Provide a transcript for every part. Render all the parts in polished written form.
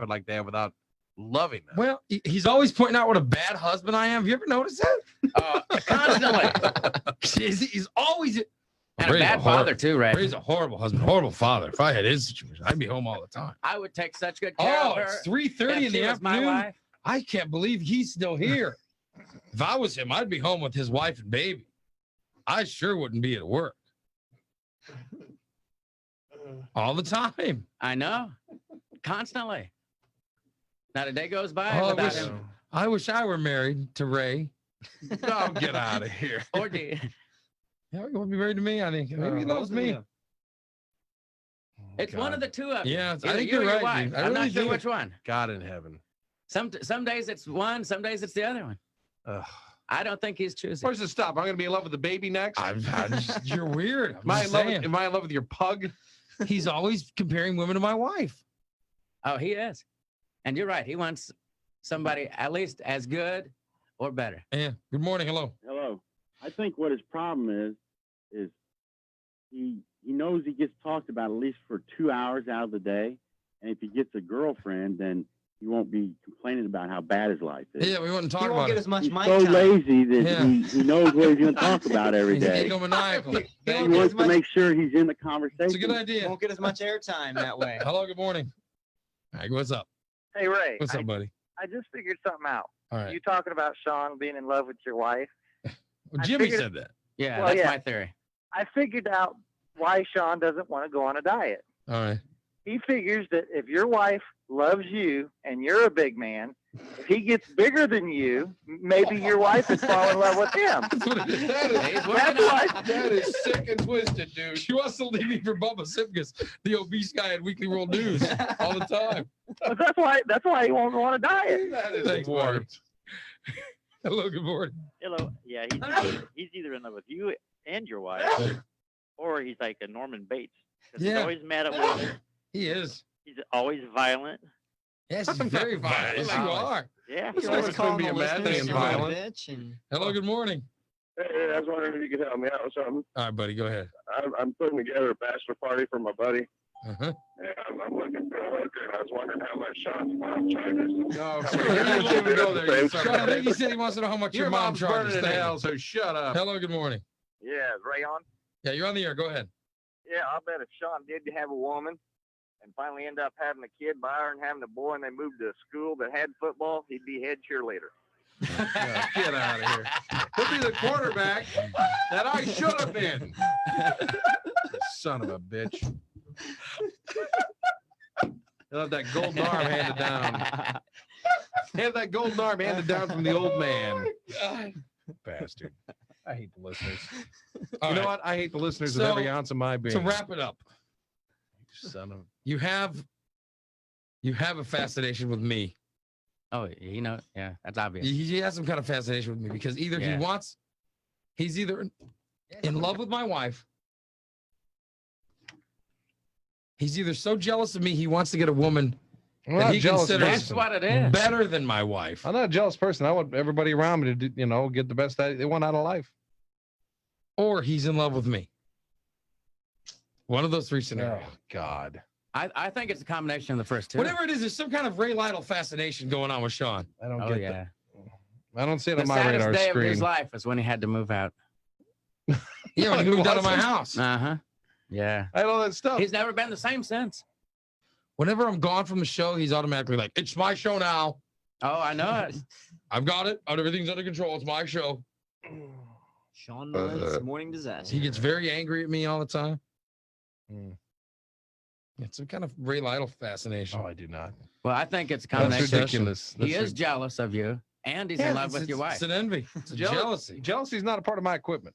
like that without loving them. Well, he's always pointing out what a bad husband I am. Have you ever noticed that? Constantly. He's always And a bad father too, right? Ray's a horrible husband, horrible father. If I had his situation, I'd be home all the time. I would take such good care of her. It's 3:30 in the afternoon. I can't believe he's still here. If I was him, I'd be home with his wife and baby. I sure wouldn't be at work. All the time. I know. Constantly. Not a day goes by Oh, without him. I wish I were married to Ray. Oh, get out of here. Or do you? Yeah, you want to be married to me? I think maybe he loves me. It's one of the two of you. Yeah, I Either think you you're or your right, wife. dude. I I'm really not sure do. which one. God in heaven. Some days it's one, some days it's the other one. Ugh. I don't think he's choosing. Where's it stop? I'm going to be in love with the baby next. You're weird. Am I in love with your pug? He's always comparing women to my wife. Oh, he is. And you're right. He wants somebody at least as good or better. Yeah. Good morning. Hello. Hello. I think what his problem is he knows he gets talked about at least for 2 hours out of the day. And if he gets a girlfriend, then he won't be complaining about how bad his life is. Yeah, we wouldn't talk He won't about get it. as much He's mic so time. lazy that Yeah. he knows what he's going to talk about every He's day. egomaniacal. He won't get wants as to much- make sure he's in the conversation. It's a good idea. Won't get as much airtime that way. Hello. Good morning. All right, what's up? Hey, Ray. What's up, buddy? I just figured something out. All right. You talking about Sean being in love with your wife. Well, I Jimmy figured- said that. Yeah, Well, that's yeah. my theory. I figured out why Sean doesn't want to go on a diet. All right. He figures that if your wife loves you and you're a big man, if he gets bigger than you, maybe your wife would fall in love with him. He's That's working on why. it. That is sick and twisted, dude. She wants to leave me for Bubba Sipkus, the obese guy at Weekly World News all the time. But that's why he won't go on a diet. That is Thanks, buddy. warped. Hello. Good morning. Hello. Yeah, he's either in love with you and your wife, or he's like a Norman Bates. 'Cause Yeah. He's always mad at women. He is. He's always violent. Yes, he's very violent. Yes, you are. Yeah. He's He always always calling be the a madman listeners and son of a violent. bitch and Hello. Good morning. Hey, I was wondering if you could help me out with something. All right, buddy. Go ahead. I'm putting together a bachelor party for my buddy. Uh-huh. And I'm looking for a hooker, and I was wondering how much Sean's mom charges. No, You don't even go there. You Sean, Sean, I son of think he a- said he wants to know how much your, Your mom mom's charges. burning in Thank you. hell, so shut up. Hello. Good morning. Yeah, is Ray on? Yeah, you're on the air. Go ahead. Yeah, I bet if Sean did have a woman and finally end up having a kid by her and having a boy and they moved to a school that had football, he'd be head cheerleader. Yeah, get out of here. He'll be the quarterback that I should have been. Son of a bitch. He'll have that golden arm handed down. Have that golden arm handed down from the old man. Bastard. I hate the listeners. All You know right. what? I hate the listeners with So, every ounce of my being. To wrap it up, Son of you have a fascination with me. Oh, you know, yeah, that's obvious. He has some kind of fascination with me because either Yeah. he's either in love with my wife. He's either so jealous of me he wants to get a woman I'm that not he a jealous considers That's person. what it is. better than my wife. I'm not a jealous person. I want everybody around me to, get the best they want out of life. Or he's in love with me. One of those three scenarios. Oh, God. I think it's a combination of the first two. Whatever it is, there's some kind of Ray Lytle fascination going on with Sean. I don't Oh, get yeah. that. I don't see it The on my saddest radar day screen. of his life is when he had to move out. Yeah, when he It moved out of my wasn't. house. Uh-huh. Yeah. I had all that stuff. He's never been the same since. Whenever I'm gone from the show, he's automatically like, "It's my show now. Oh, I know it. I've got it. Everything's under control. It's my show." Sean Mullins, Morning Disaster. He gets very angry at me all the time. Hmm. It's some kind of Ray Lytle fascination. Oh, I do not. Well, I think it's a That's combination. ridiculous. He That's is jealous of you, and he's in love with your wife. It's an envy. It's a Jealous- jealousy. Jealousy is not a part of my equipment.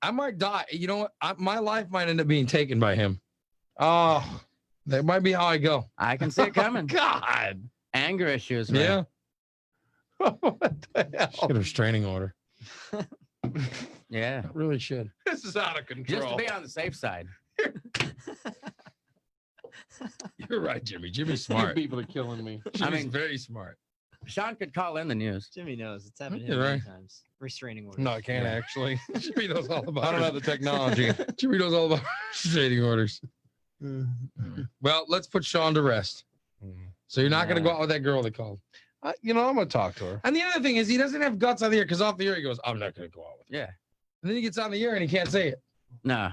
I might die. You know what? My life might end up being taken by him. Oh, That might be how I go. I can see it coming. God. Anger issues, man. Yeah. What the Should hell? have a restraining order. Yeah. I really should. This is out of control. Just to be on the safe side. You're right, Jimmy. Jimmy's You smart. people are killing me. Jimmy's mean- very smart. Sean could call in the news. Jimmy knows it's happened to You're him many right. times. Restraining order. No, I can't actually. Jimmy knows all about I don't have the technology. Jimmy knows all about restraining orders. Well, let's put Sean to rest. So you're not going to go out with that girl they called. You know, I'm gonna talk to her. And the other thing is he doesn't have guts on the air because off the air he goes, I'm not going to go out with her. Yeah. And then he gets on the air and he can't say it. No.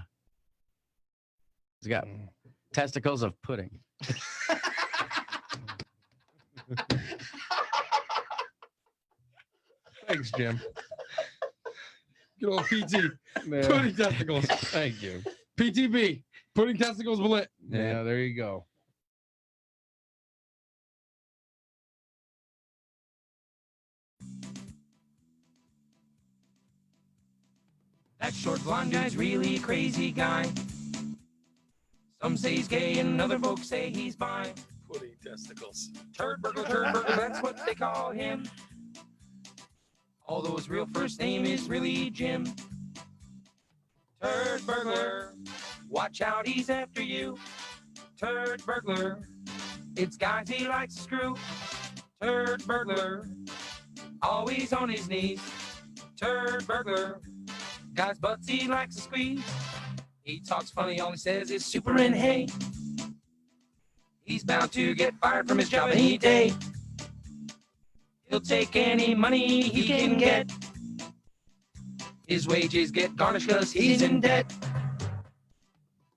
He's got testicles of pudding. Thanks, Jim. Good old PT. Yeah. Pudding testicles. Thank you. PTB. Pudding testicles lit. Yeah, there you go. That short blonde guy's really crazy guy. Some say he's gay and other folks say he's bi. Pudding testicles. Turd burger, that's what they call him. Although his real first name is really Jim. Turd burglar, watch out, he's after you. Turd burglar, it's guys he likes to screw. Turd burglar, always on his knees. Turd burglar, guys' butts he likes to squeeze. He talks funny, all he says is super and hey. He's bound to get fired from his job any day. He'll take any money he can get. His wages get garnished cause he's in debt.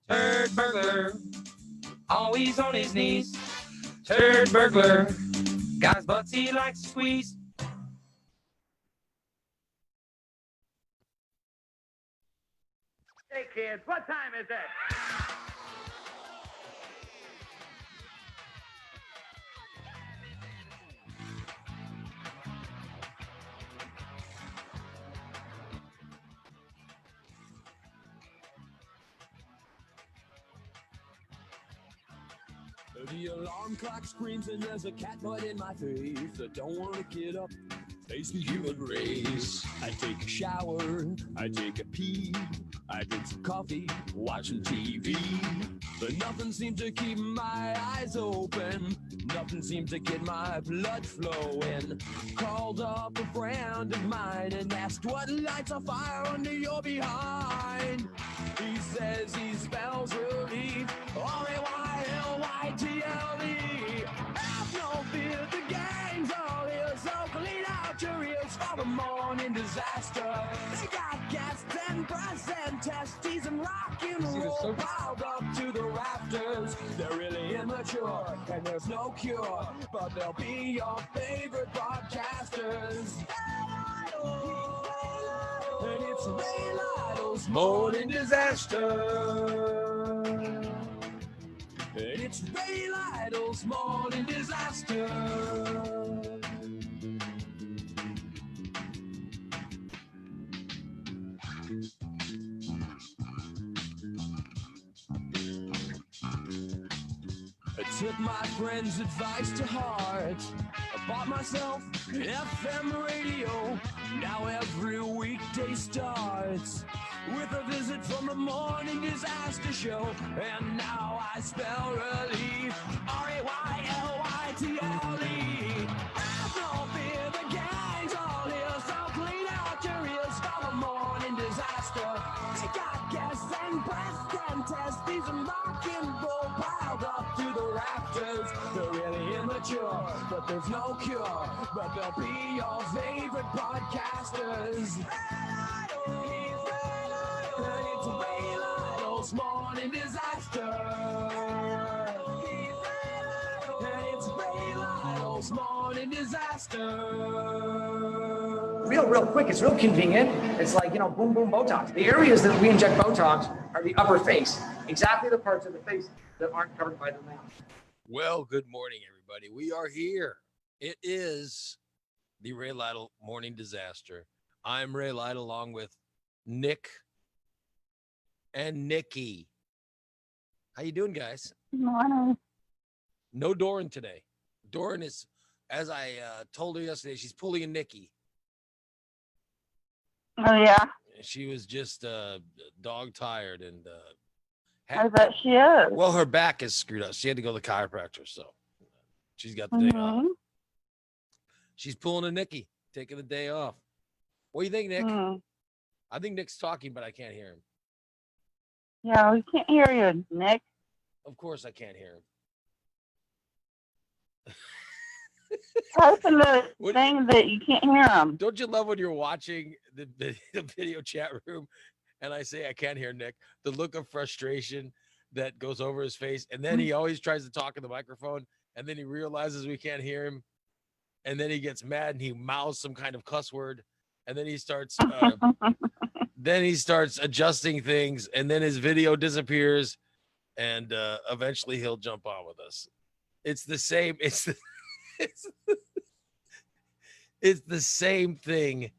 Turd burglar, always on his knees. Turd burglar, guys' butts he likes to squeeze. Hey kids, what time is it? The alarm clock screams and there's a cat butt in my face. I don't want to get up, face the human race. I take a shower, I take a pee, I drink some coffee, watch some TV. But nothing seems to keep my eyes open, nothing seems to get my blood flowing. Called up a friend of mine and asked what lights a fire under your behind. He says he spells relief, R-A-Y-L-Y-T-L-E. Have no fear, the gang's all here, so clean out your ears for the morning disaster. They got gas and breasts and testes and rock and roll piled up to the rafters. They're really immature and there's no cure, but they'll be your favorite broadcasters. And it's Ray Lytle's Morning Disaster. And it's Ray Lytle's Morning Disaster. I took my friend's advice to heart. I bought myself an FM radio. Now every weekday starts with a visit from the Morning Disaster Show. And now I spell relief, R-A-Y-L-Y-T-L-E. Have no fear, the gang's all here, so clean out your ears for the Morning Disaster. They got gas and breasts and testes and rock and roll piled up to the rafters. They're really immature, but there's no cure, but they'll be your favorite podcasters. And it's Ray Lytle's Morning Disaster. And it's Ray Lytle's Morning Disaster. Real quick. It's real convenient. It's like, boom, boom, Botox. The areas that we inject Botox are the upper face, exactly the parts of the face that aren't covered by the mouth. Well, good morning, everybody. We are here. It is the Ray Lytle Morning Disaster. I'm Ray Lytle along with Nick and Nikki. How you doing, guys? Good morning. No Doran today. Doran is, as I told her yesterday, she's pulling a Nikki. Oh, yeah. She was just dog tired and I bet she is. well, her back is screwed up. She had to go to the chiropractor, so she's got the day off. She's pulling a Nikki, taking the day off. What do you think, Nick? I think Nick's talking, but I can't hear him. Yeah, we can't hear you, Nick. Of course I can't hear him. Type in the thing that you can't hear him. Don't you love when you're watching the video chat room and I say I can't hear Nick, the look of frustration that goes over his face, and then he always tries to talk in the microphone, and then he realizes we can't hear him, and then he gets mad and he mouths some kind of cuss word, and then he starts adjusting things, and then his video disappears, and eventually he'll jump on with us. It's the same. It's the same thing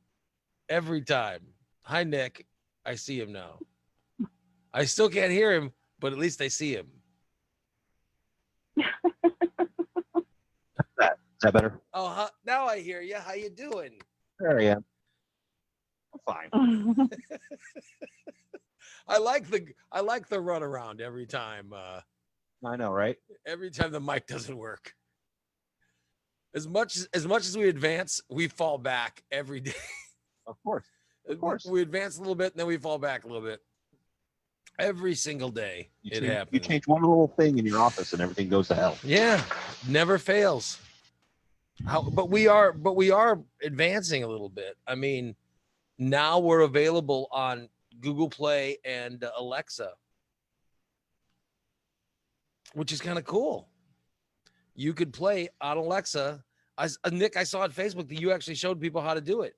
every time. Hi, Nick. I see him now. I still can't hear him, but at least I see him. Is that better? Oh, now I hear you. How you doing? There I am. I'm fine. I like the run around every time. I know, right? Every time the mic doesn't work. As much as we advance, we fall back every day. Of course. Of course. We advance a little bit and then we fall back a little bit. Every single day it happens. You change one little thing in your office and everything goes to hell. Yeah, never fails. But we are advancing a little bit. I mean, now we're available on Google Play and Alexa, which is kind of cool. You could play on Alexa. Nick, I saw on Facebook that you actually showed people how to do it.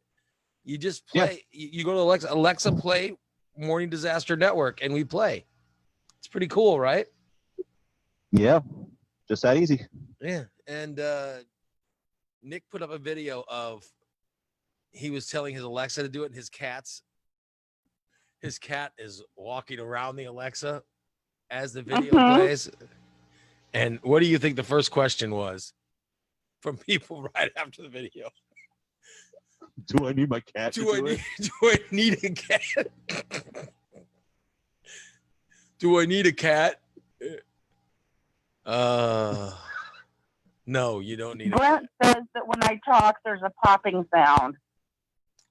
You just play. Yeah. You go to Alexa, play Morning Disaster Network, and we play. It's pretty cool, right? Yeah, just that easy. Yeah, and Nick put up a video of he was telling his Alexa to do it, and his cat is walking around the Alexa as the video plays. And what do you think the first question was from people right after the video? Do I need my cat? Do I need a cat? Do I need a cat? No, you don't need Brent says that when I talk, there's a popping sound.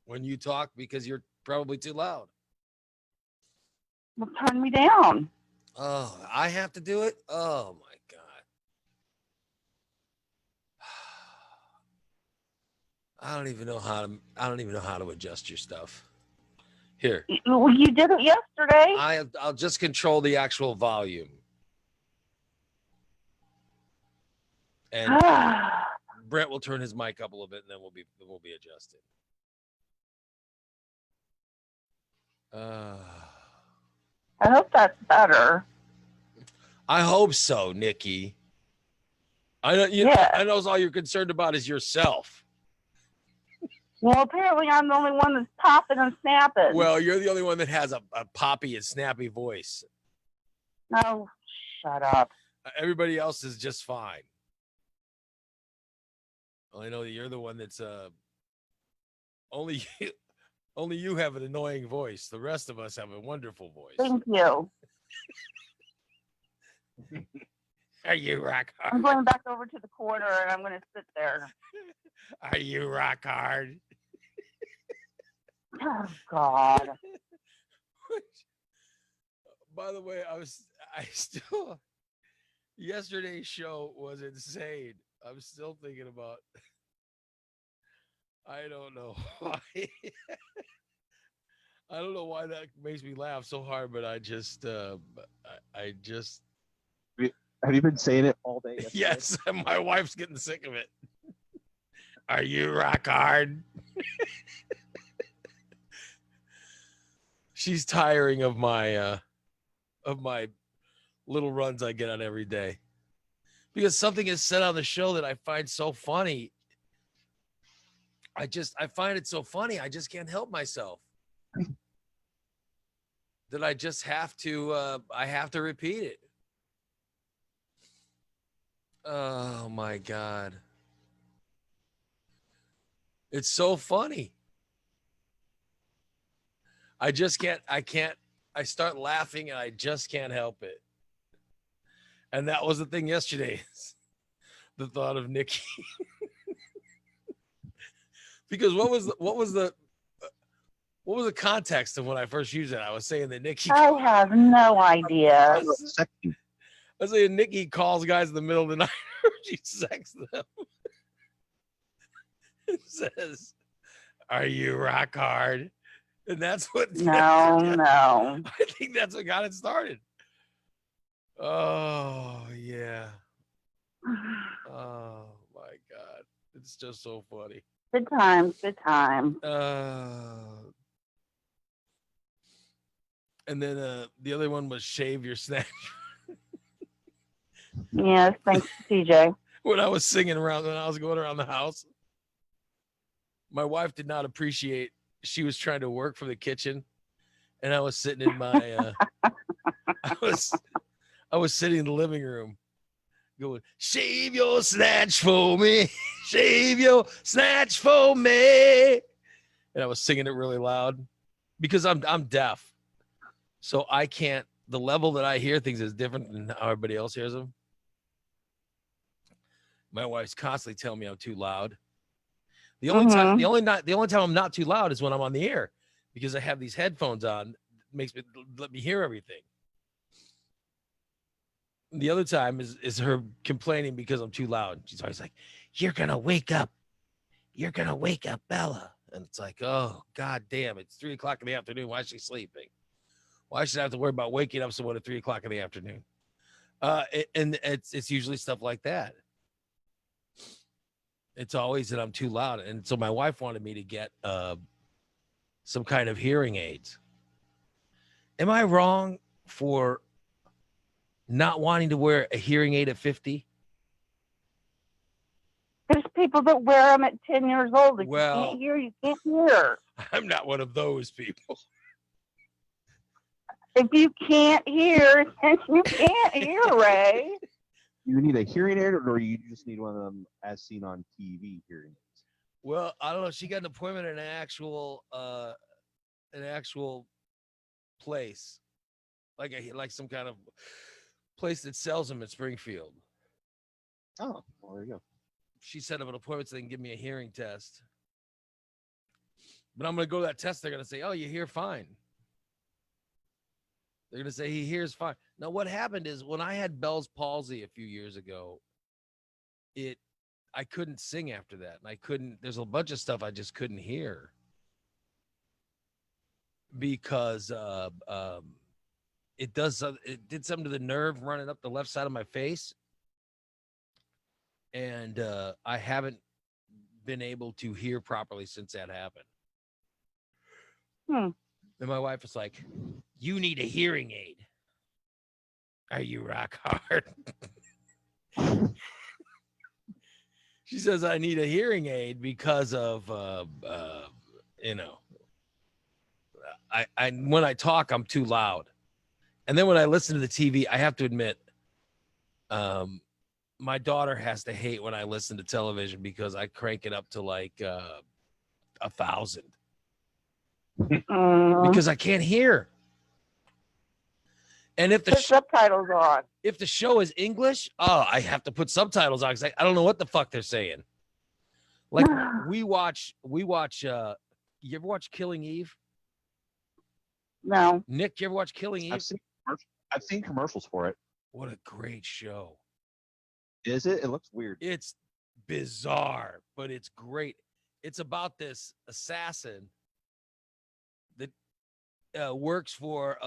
When you talk, because you're probably too loud. Well, turn me down. Oh, I have to do it? Oh my God. I don't even know how to adjust your stuff. Here. Well, you did it yesterday. I'll just control the actual volume. And Brent will turn his mic up a little bit, and then we'll be adjusted. I hope that's better. I hope so, Nikki. I know all you're concerned about is yourself. Well, apparently I'm the only one that's popping and snapping. Well, you're the only one that has a poppy and snappy voice. Oh, shut up. Everybody else is just fine. Well, I know that you're the one that's only you have an annoying voice. The rest of us have a wonderful voice. Thank you. Are you rock hard? I'm going back over to the corner and I'm going to sit there. Are you rock hard? Oh, God. By the way, yesterday's show was insane. I'm still thinking about, I don't know why. I don't know why that makes me laugh so hard, but I just. Have you been saying it all day yesterday? Yes, my wife's getting sick of it. Are you rock hard? She's tiring of my little runs I get on every day. Because something is said on the show that I find so funny. I find it so funny. I just can't help myself. That I just have to repeat it. Oh my God. It's so funny. I start laughing and I just can't help it. And that was the thing yesterday. The thought of Nikki. Because what was the context of when I first used it? I was saying that Nikki. I have no idea. I say Nikki calls guys in the middle of the night. She sexts them. It says, "Are you rock hard?" And that's what. No, no. I think that's what got it started. Oh yeah. Oh my God, it's just so funny. Good times, good time. And then the other one was shave your snatch. Yes, thanks, TJ. When I was singing around, when I was going around the house, my wife did not appreciate. She was trying to work from the kitchen, and I was sitting in my. I was sitting in the living room, going, "Shave your snatch for me, shave your snatch for me," and I was singing it really loud because I'm deaf, so I can't. The level that I hear things is different than how everybody else hears them. My wife's constantly telling me I'm too loud. The only time I'm not too loud is when I'm on the air, because I have these headphones on. It makes me let me hear everything. The other time is her complaining because I'm too loud. She's always like, "You're gonna wake up. You're gonna wake up Bella." And it's like, oh God damn, it's 3 o'clock in the afternoon. Why is she sleeping? Why should I have to worry about waking up someone at 3 o'clock in the afternoon? And it's usually stuff like that. It's always that I'm too loud. And so my wife wanted me to get some kind of hearing aids. Am I wrong for not wanting to wear a hearing aid at 50? There's people that wear them at 10 years old. If Well, you can't hear, you can't hear. I'm not one of those people. If you can't hear, then you can't hear, Ray. You need a hearing aid, or you just need one of them as seen on TV hearing aids? Well, I don't know. She got an appointment at an actual place, like some kind of place that sells them in Springfield. Oh, well, there you go. She set up an appointment so they can give me a hearing test. But I'm going to go to that test. They're going to say, "Oh, you hear fine." They're going to say he hears fine. Now, what happened is when I had Bell's palsy a few years ago, I couldn't sing after that. And there's a bunch of stuff I just couldn't hear because it did something to the nerve running up the left side of my face. And I haven't been able to hear properly since that happened. And my wife was like, "You need a hearing aid. Are you rock hard?" She says, "I need a hearing aid because of, I when I talk, I'm too loud. And then when I listen to the TV, I have to admit, my daughter has to hate when I listen to television because I crank it up to like 1,000 because I can't hear. And if the subtitles on, if the show is English, I have to put subtitles on because I don't know what the fuck they're saying. Like we watch. You ever watch Killing Eve? No. Nick, you ever watch Killing Eve? I've seen commercials for it. What a great show. Is it? It looks weird. It's bizarre, but it's great. It's about this assassin that works for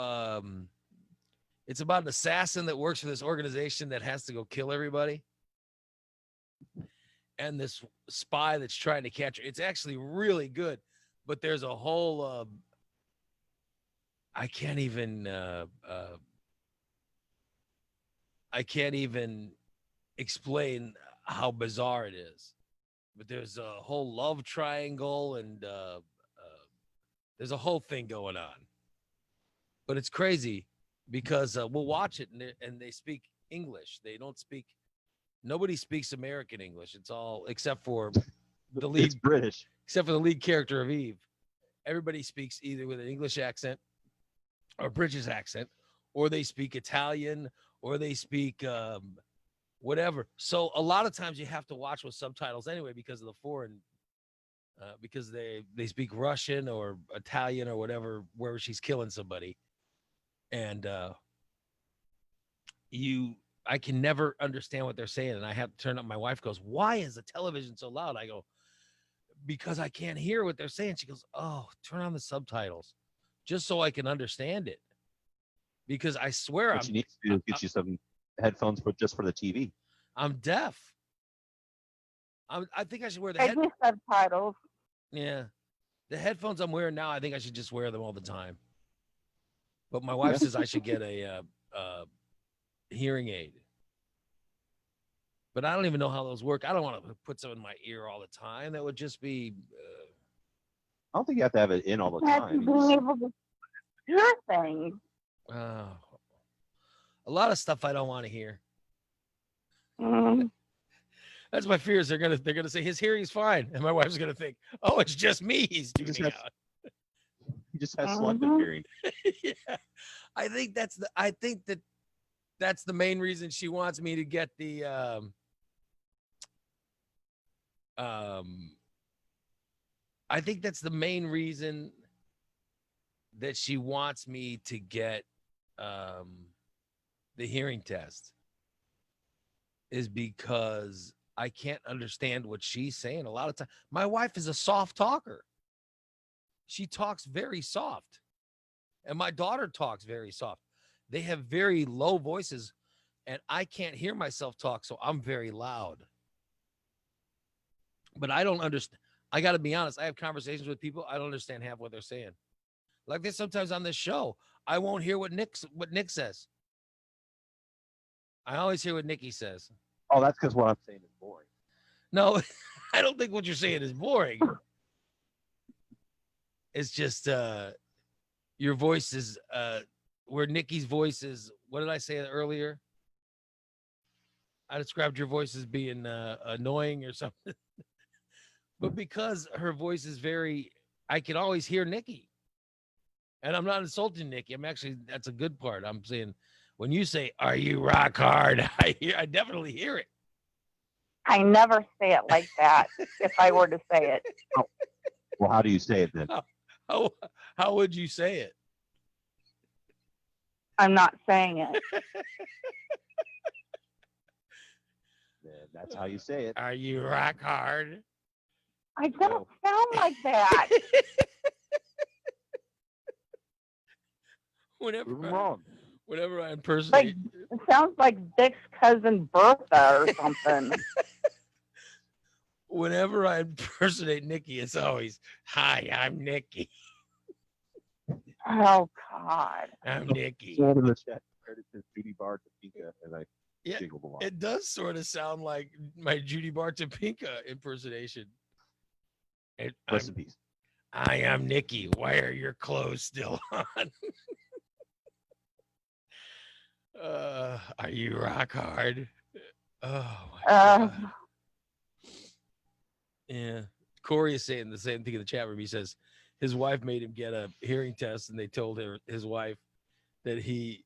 it's about an assassin that works for this organization that has to go kill everybody. And this spy that's trying to catch her. It's actually really good, but there's a whole I can't even explain how bizarre it is. But there's a whole love triangle and there's a whole thing going on. But it's crazy because we'll watch it and they speak English. They don't speak. Nobody speaks American English. It's all except for the lead. It's British. Except for the lead character of Eve. Everybody speaks either with an English accent or British accent, or they speak Italian, or they speak whatever. So a lot of times you have to watch with subtitles anyway because of the foreign, because they speak Russian or Italian or whatever, where she's killing somebody. And I can never understand what they're saying, and I have to turn up. My wife goes, "Why is the television so loud?" I go, "Because I can't hear what they're saying." She goes, "Oh, turn on the subtitles, just so I can understand it." Because I swear What you need to do is get you some headphones just for the TV. I'm deaf. I think I should wear the I do subtitles. Yeah, the headphones I'm wearing now, I think I should just wear them all the time. But my wife says I should get a hearing aid. But I don't even know how those work. I don't want to put some in my ear all the time. That would just be. I don't think you have to have it in all the That's time. being able to hear things. A lot of stuff I don't want to hear. Mm. That's my fears. They're gonna say his hearing's fine, and my wife's gonna think, "Oh, it's just me. He's tuning out." He just has selective hearing. Yeah, I think that's the main reason she wants me to get the I think that's the main reason that she wants me to get the hearing test, is because I can't understand what she's saying a lot of time. My wife is a soft talker. She talks very soft. And my daughter talks very soft. They have very low voices, and I can't hear myself talk, so I'm very loud. But I don't understand. I got to be honest. I have conversations with people. I don't understand half what they're saying. Like this sometimes on this show, I won't hear what Nick says. I always hear what Nikki says. Oh, that's because what I'm saying is boring. No, I don't think what you're saying is boring. It's just your voice is where Nikki's voice is. What did I say earlier? I described your voice as being annoying or something. But because her voice is very, I can always hear Nikki. And I'm not insulting Nikki. I'm actually, that's a good part. I'm saying, when you say, "Are you rock hard?" I definitely hear it. I never say it like that if I were to say it. Oh. Well, how do you say it then? How would you say it? I'm not saying it. That's how you say it. Are you rock hard? I don't sound like that. Whenever I impersonate, It sounds like Dick's cousin Bertha or something. whenever I impersonate Nikki, it's always, "Hi, I'm Nikki. Oh God. I'm Nikki." Someone in the chat compared it to Judy Bar Topeka, and I Yeah, jiggled along. it does sort of sound like my Judy Bar Topeka impersonation. Rest in peace. I am Nikki. Why are your clothes still on? Are you rock hard? Oh my God. Yeah. Corey is saying the same thing in the chat room. He says his wife made him get a hearing test, and they told his wife that he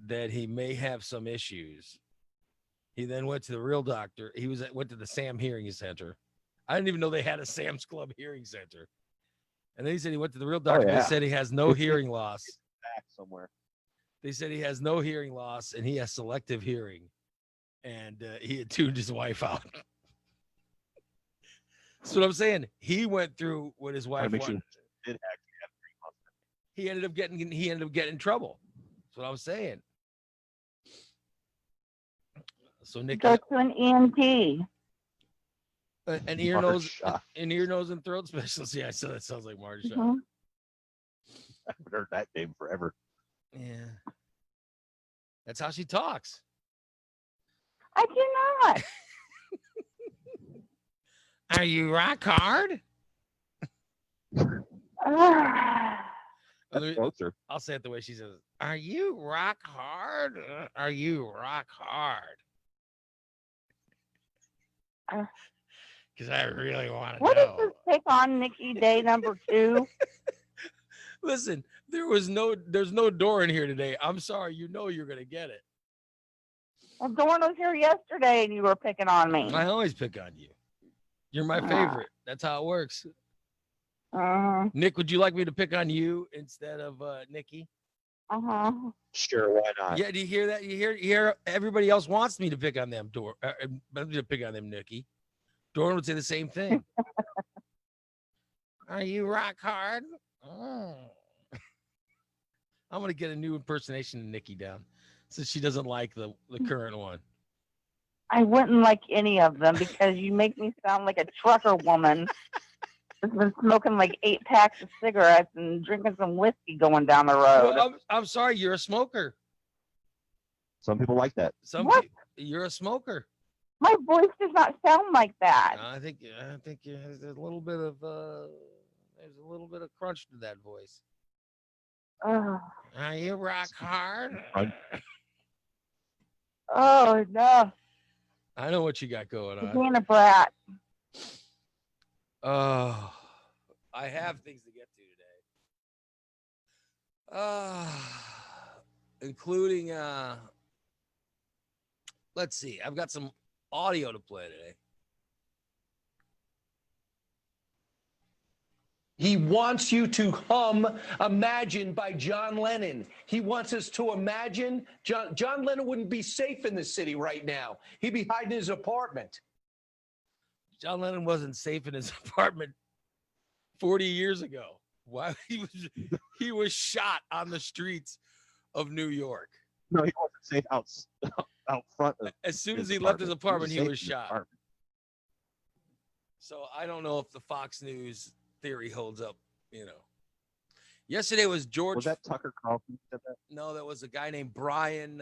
may have some issues. He then went to the real doctor. Went to the Sam Hearing Center. I didn't even know they had a Sam's Club hearing center. And then he said he went to the real doctor. yeah. They said he has no hearing loss. Back somewhere. They said he has no hearing loss and he has selective hearing. And he had tuned his wife out. That's what I'm saying. He went through what his wife Make sure wanted. it did actually have 3 months. He ended up getting in trouble. That's what I'm saying. So Nick, Go to an ENT. an ear, nose, and throat specialist. Yeah, so that sounds like Marty Shaw. Mhm. I haven't heard that name forever. Yeah. That's how she talks. I do not. Are you rock hard? That's closer. I'll say it the way she says. Are you rock hard? Are you rock hard? Because I really want to What is know. this pick on Nikki Day number 2? Listen, there's no door in here today. I'm sorry. You know you're gonna get it. Well, Dawn was here yesterday and you were picking on me. I always pick on you. You're my favorite. That's how it works. Nick, would you like me to pick on you instead of Nikki? Uh-huh. Sure, why not? Yeah, do you hear that? You hear everybody else wants me to pick on them, to pick on them, Nikki. Doran would say the same thing. Are you rock hard? Oh. I'm gonna get a new impersonation of Nikki down, since she doesn't like the current one. I wouldn't like any of them because you make me sound like a trucker woman that's been smoking like 8 packs of cigarettes and drinking some whiskey going down the road. Well, I'm sorry, you're a smoker. Some people like that. You're a smoker. My voice does not sound like that. I think there's a little bit of crunch to that voice. Ugh. Are you rock hard? Oh, no. I know what you got going on. Being a brat. Oh, I have things to get to today. Including let's see. I've got some audio to play today. He wants you to hum Imagine by John Lennon. He wants us to imagine. John Lennon wouldn't be safe in the city right now. He'd be hiding in his apartment. John Lennon wasn't safe in his apartment 40 years ago. Why he was shot on the streets of New York. No, he wasn't safe out front. As soon as he left his apartment, he was shot. So I don't know if the Fox News theory holds up, Yesterday was George. Was that Tucker Carlson said that? No, that was a guy named Brian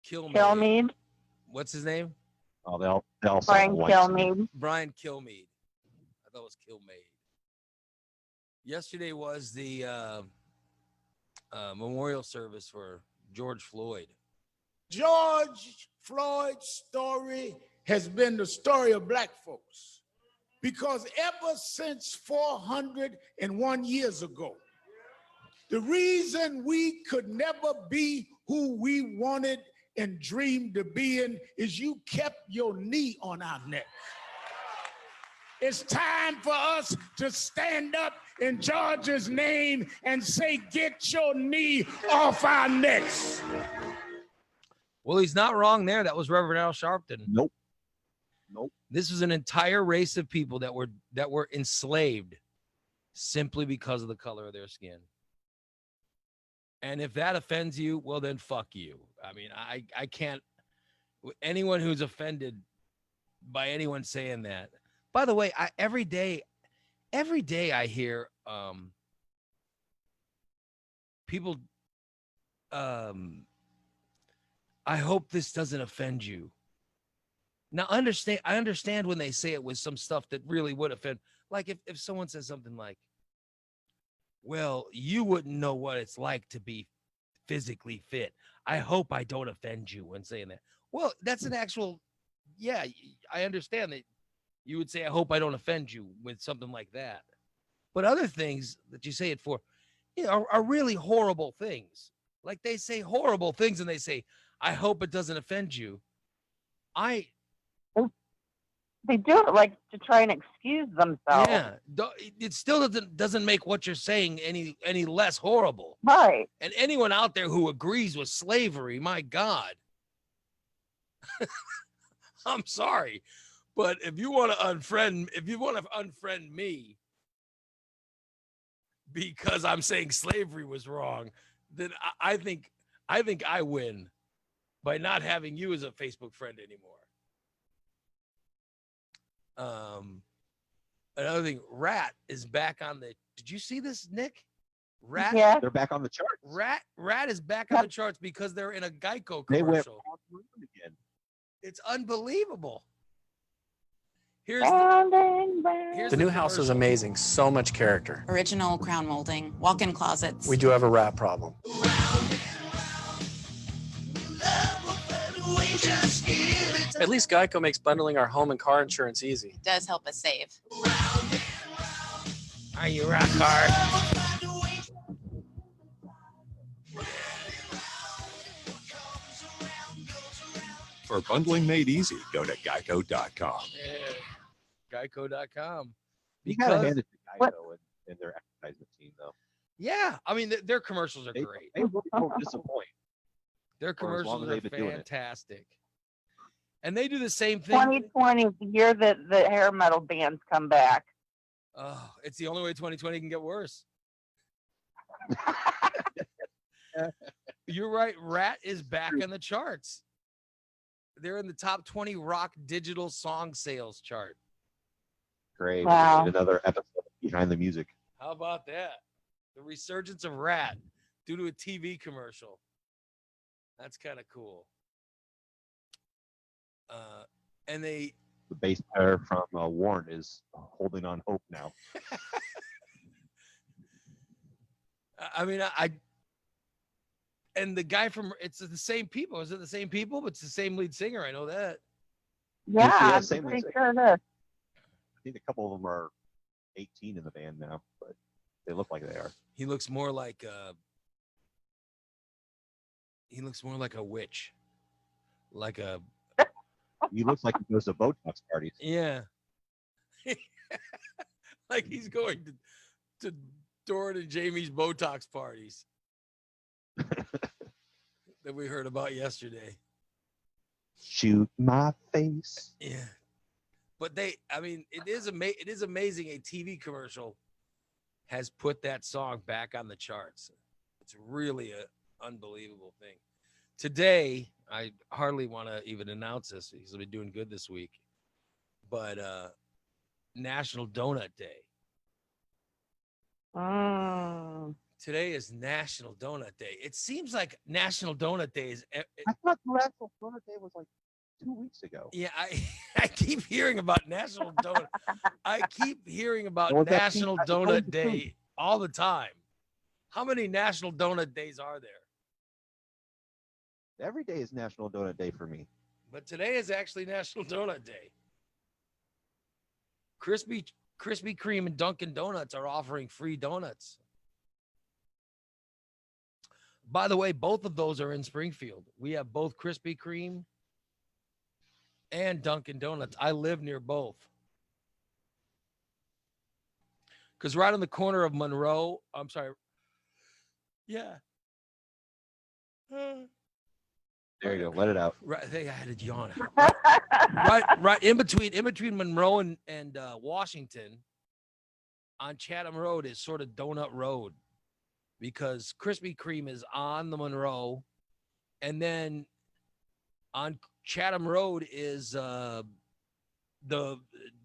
Kilmeade. Kilmeade? What's his name? Oh, they all Brian Kilmeade. Brian Kilmeade. I thought it was Kilmeade. Yesterday was the memorial service for George Floyd. George Floyd's story has been the story of black folks. Because ever since 401 years ago, the reason we could never be who we wanted and dreamed to be in is you kept your knee on our neck. It's time for us to stand up in George's name and say, get your knee off our necks. Well, he's not wrong there. That was Reverend Al Sharpton. Nope. This was an entire race of people that were enslaved simply because of the color of their skin. And if that offends you, well, then fuck you. I mean, I can't. Anyone who's offended by anyone saying that. By the way, every day I hear people. I hope this doesn't offend you. Now, I understand when they say it with some stuff that really would offend. Like if someone says something like, well, you wouldn't know what it's like to be physically fit. I hope I don't offend you when saying that. Well, that's an actual, yeah, I understand that you would say, I hope I don't offend you with something like that. But other things that you say it for, are really horrible things. Like they say horrible things and they say, I hope it doesn't offend you. They do it like to try and excuse themselves. Yeah, it still doesn't make what you're saying any less horrible. Right. And anyone out there who agrees with slavery, my God, I'm sorry, but if you want to unfriend me because I'm saying slavery was wrong, then I think I win by not having you as a Facebook friend anymore. Another thing, Rat is back on the. Did you see this, Nick? Rat. Yeah. They're back on the charts. Rat is back on the charts because they're in a Geico commercial. They went again. It's unbelievable. Here's The new house is amazing. So much character. Original crown molding, walk-in closets. We do have a rat problem. At least Geico makes bundling our home and car insurance easy. It does help us save. Are you rock hard? For bundling made easy, go to geico.com. Yeah. Geico.com. You gotta hand it to Geico in their advertisement team, though. Yeah, I mean their commercials are great. They really don't disappoint. Their for as long commercials as are they've been doing it. fantastic. And they do the same thing. 2020 is the year that the hair metal bands come back. Oh, it's the only way 2020 can get worse. You're right. Rat is back on the charts. They're in the top 20 rock digital song sales chart. Great. Wow. We need another episode behind the music. How about that? The resurgence of Rat due to a TV commercial. That's kind of cool. And they The bass player from Warren is holding on hope now. I mean, and the guy from it's the same people. Is it the same people? But it's the same lead singer. I know that. Yeah, I'm same pretty lead sure it is. I think a couple of them are 18 in the band now, but they look like they are. He looks more like a witch, like a He looks like he goes to Botox parties. yeah, like he's going to Doran and Jamie's Botox parties that we heard about yesterday. Shoot my face. Yeah, but I mean, it is amazing. A TV commercial has put that song back on the charts. It's really an unbelievable thing. Today, I hardly want to even announce this because I've been doing good this week, but National Donut Day. Today is National Donut Day. It seems like National Donut Day is. I thought National Donut Day was like 2 weeks ago. Yeah, I keep hearing about National Donut. I keep hearing about Well, that National seems like Donut it's Day all the time. How many National Donut Days are there? Every day is National Donut Day for me. But today is actually National Donut Day. Krispy Kreme and Dunkin' Donuts are offering free donuts. By the way, both of those are in Springfield. We have both Krispy Kreme and Dunkin' Donuts. I live near both. Because right on the corner of Monroe, I'm sorry. Yeah. There you go. Let it out. Right, I think I had a yawn. right in between Monroe and Washington, on Chatham Road is sort of Donut Road, because Krispy Kreme is on the Monroe, and then on Chatham Road is the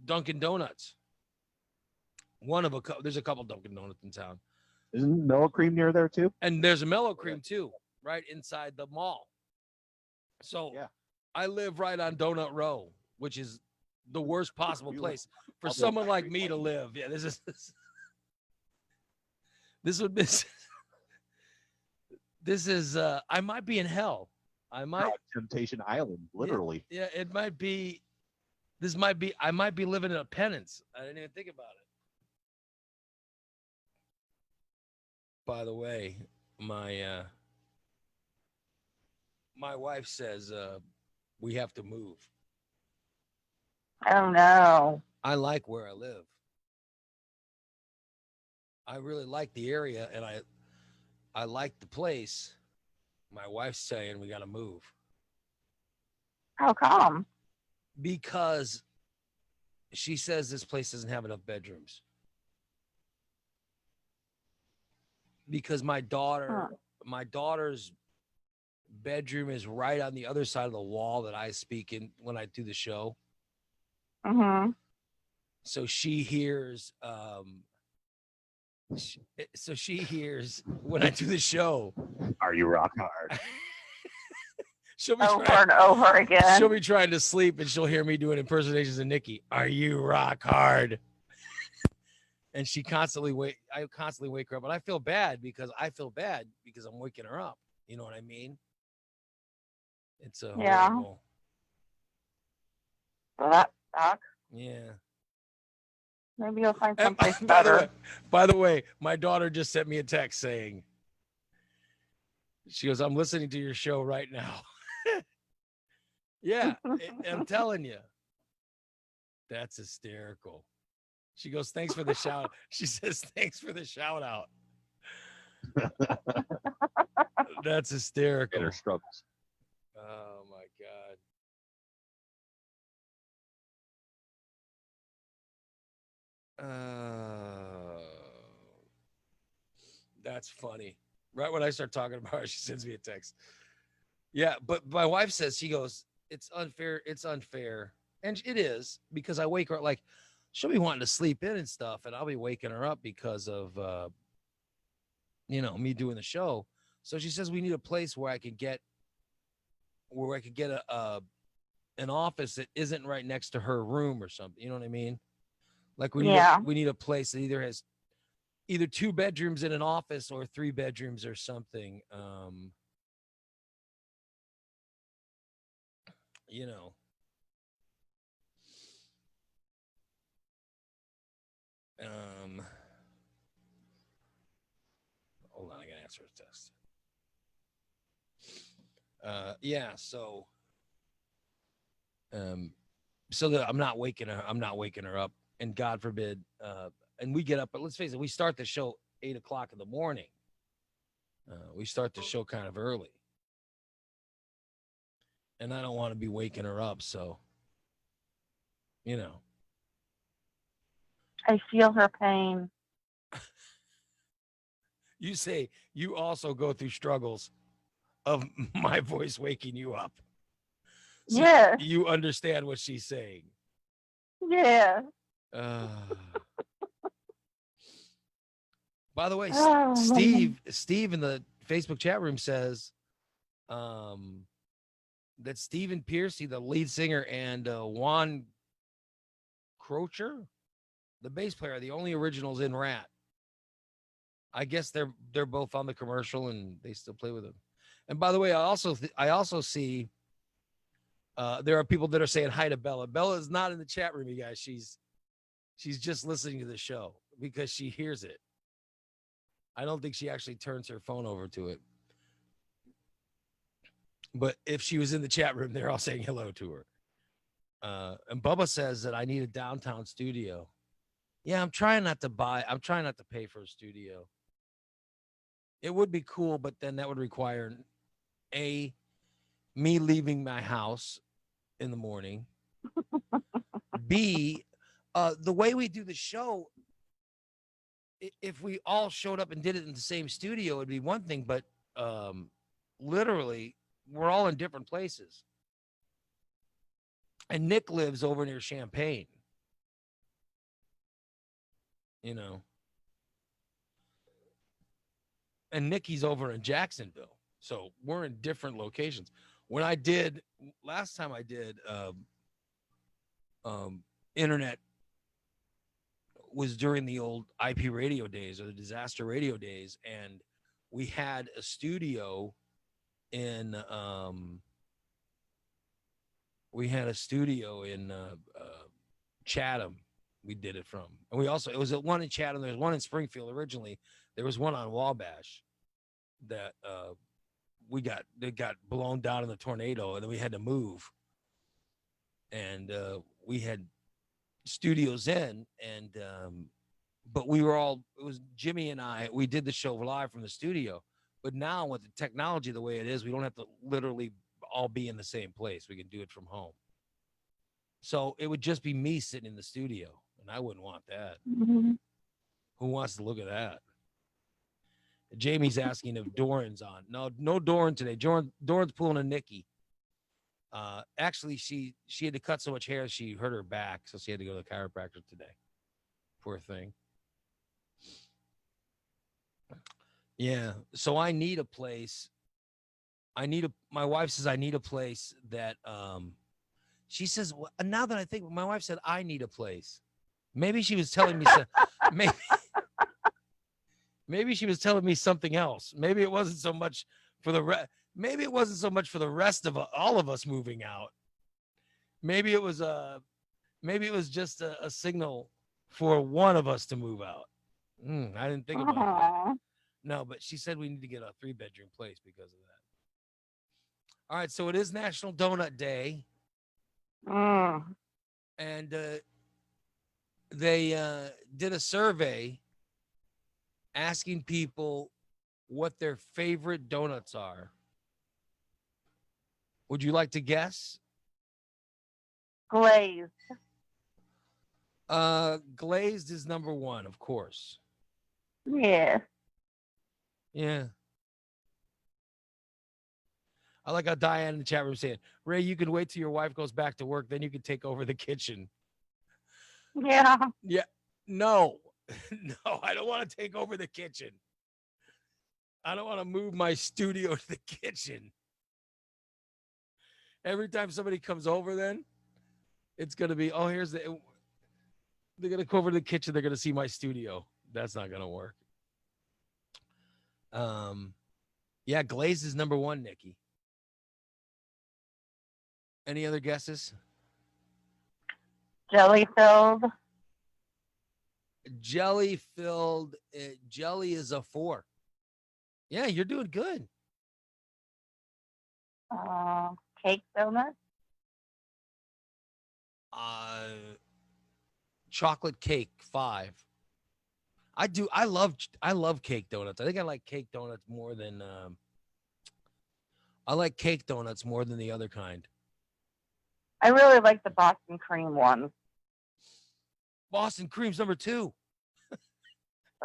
Dunkin' Donuts. There's a couple Dunkin' Donuts in town. Isn't Mellow Cream near there too? And there's a Mellow Cream too, right inside the mall. So yeah. I live right on Donut Row, which is the worst possible place for someone like me to live. Yeah, this is I might be in hell. I might Temptation Island, literally. Yeah, it might be. I might be living in a penance. I didn't even think about it. By the way, my wife says we have to move. Oh no. I like where I live. I really like the area, and I like the place. My wife's saying we got to move. How come? Because she says this place doesn't have enough bedrooms. Because my daughter's bedroom is right on the other side of the wall that I speak in when I do the show. Mm-hmm. So she hears she hears when I do the show. Are you rock hard? She'll be Over and over again. She'll be trying to sleep and she'll hear me doing impersonations of Nikki. Are you rock hard? And I constantly wake her up, but I feel bad because I'm waking her up. You know what I mean? It's a horrible. Well, that sucks. Yeah. Maybe you'll find someplace better. By the way, my daughter just sent me a text saying, she goes, I'm listening to your show right now. Yeah, I'm telling you. That's hysterical. She goes, thanks for the shout. She says, thanks for the shout out. That's hysterical. Inner struggles. Oh my God. That's funny. Right when I start talking about her, she sends me a text. Yeah, but my wife says, she goes, it's unfair. It's unfair. And it is, because I wake her up, like, she'll be wanting to sleep in and stuff, and I'll be waking her up because of me doing the show. So she says we need a place where I could get an office that isn't right next to her room or something. You know what I mean? Like we need a place that either has either 2 bedrooms in an office or 3 bedrooms or something. Hold on, I gotta answer a test. So that I'm not waking her up, and God forbid, and we get up, but let's face it, we start the show 8 o'clock in the morning. We start the show kind of early, and I don't want to be waking her up. So, I feel her pain. You say you also go through struggles of my voice waking you up. So Yes. you understand what she's saying. Yeah. By the way, Oh, Steve in the Facebook chat room says that Stephen Piercy, the lead singer, and Juan Crocher, the bass player, are the only originals in Rat. I guess they're both on the commercial and they still play with him. And by the way, I also see there are people that are saying hi to Bella. Bella is not in the chat room, you guys. She's just listening to the show because she hears it. I don't think she actually turns her phone over to it. But if she was in the chat room, they're all saying hello to her. And Bubba says that I need a downtown studio. Yeah, I'm trying not to pay for a studio. It would be cool, but then that would require me leaving my house in the morning. B, the way we do the show, if we all showed up and did it in the same studio, it'd be one thing, but literally we're all in different places. And Nick lives over near Champaign. And Nikki's over in Jacksonville. So we're in different locations. Last time I did internet was during the old IP radio days or the disaster radio days. And we had a studio in Chatham. We did it from, and it was one in Chatham. There's one in Springfield originally. There was one on Wabash that they got blown down in the tornado, and then we had to move. And we had studios in, and but it was Jimmy and I. We did the show live from the studio. But now with the technology the way it is, we don't have to literally all be in the same place. We can do it from home. So it would just be me sitting in the studio, and I wouldn't want that. Mm-hmm. Who wants to look at that? Jamie's asking if Doran's on. No Doran today. Doran's pulling a Nikki. Actually, she had to cut so much hair she hurt her back, so she had to go to the chiropractor today. Poor thing. Yeah. So I need a place. My wife says I need a place that she says, well, now that I think, my wife said I need a place. Maybe she was telling me maybe she was telling me something else. Maybe it wasn't so much for the rest of all of us moving out. Maybe it was just a signal for one of us to move out. I didn't think about that. No, but she said we need to get a 3-bedroom place because of that. All right, so it is National Donut Day. And they did a survey asking people what their favorite donuts are. Would you like to guess? Glazed. Glazed is number one, of course. Yeah. Yeah. I like how Diane in the chat room saying, Ray, you can wait till your wife goes back to work, then you can take over the kitchen. Yeah. Yeah. No. No, I don't want to take over the kitchen. I don't want to move my studio to the kitchen. Every time somebody comes over, then it's going to be, oh, they're going to go over to the kitchen. They're going to see my studio. That's not going to work. Yeah, Glaze is number one, Nikki. Any other guesses? Jelly filled. Jelly filled. Jelly is a 4. Yeah, you're doing good. Cake donut. Chocolate cake 5. I love cake donuts. I think I like cake donuts more than I like cake donuts more than the other kind. I really like the Boston cream ones. Boston cream's number 2.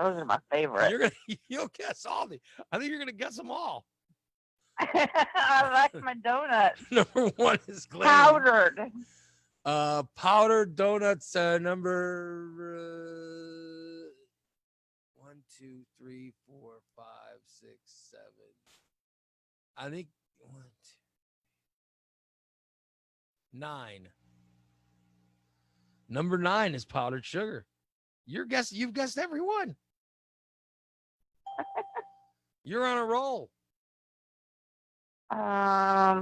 Those are my favorite. You'll guess all the. I think you're gonna guess them all. I like my donuts. Number 1 is Glazed. Powdered. Powdered donuts. Number 1, 2, 3, 4, 5, 6, 7. I think 1, 2, 9. Number 9 is powdered sugar. You've guessed every one. You're on a roll.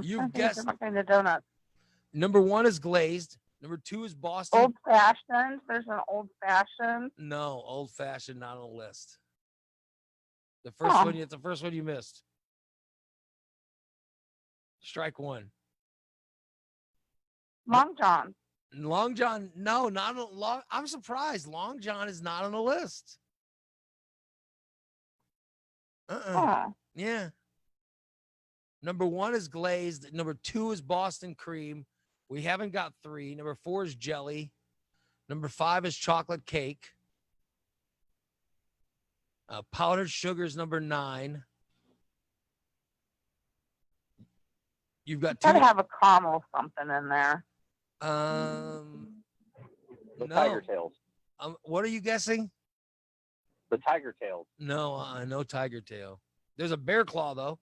You've guessed what kind of donuts. Number 1 is glazed. Number 2 is Boston. Old fashioned. There's an old fashioned. No, old fashioned not on the list. The first one. It's the first one you missed. Strike 1. Long John. Long John, no, not on long. I'm surprised. Long John is not on the list. Yeah. Number 1 is glazed. Number 2 is Boston cream. We haven't got 3. Number 4 is jelly. Number 5 is chocolate cake. Powdered sugar is number 9. You've got 2. Gotta have a caramel something in there. The No. tiger tails. What are you guessing? The tiger tails. No, no tiger tail. There's a bear claw though.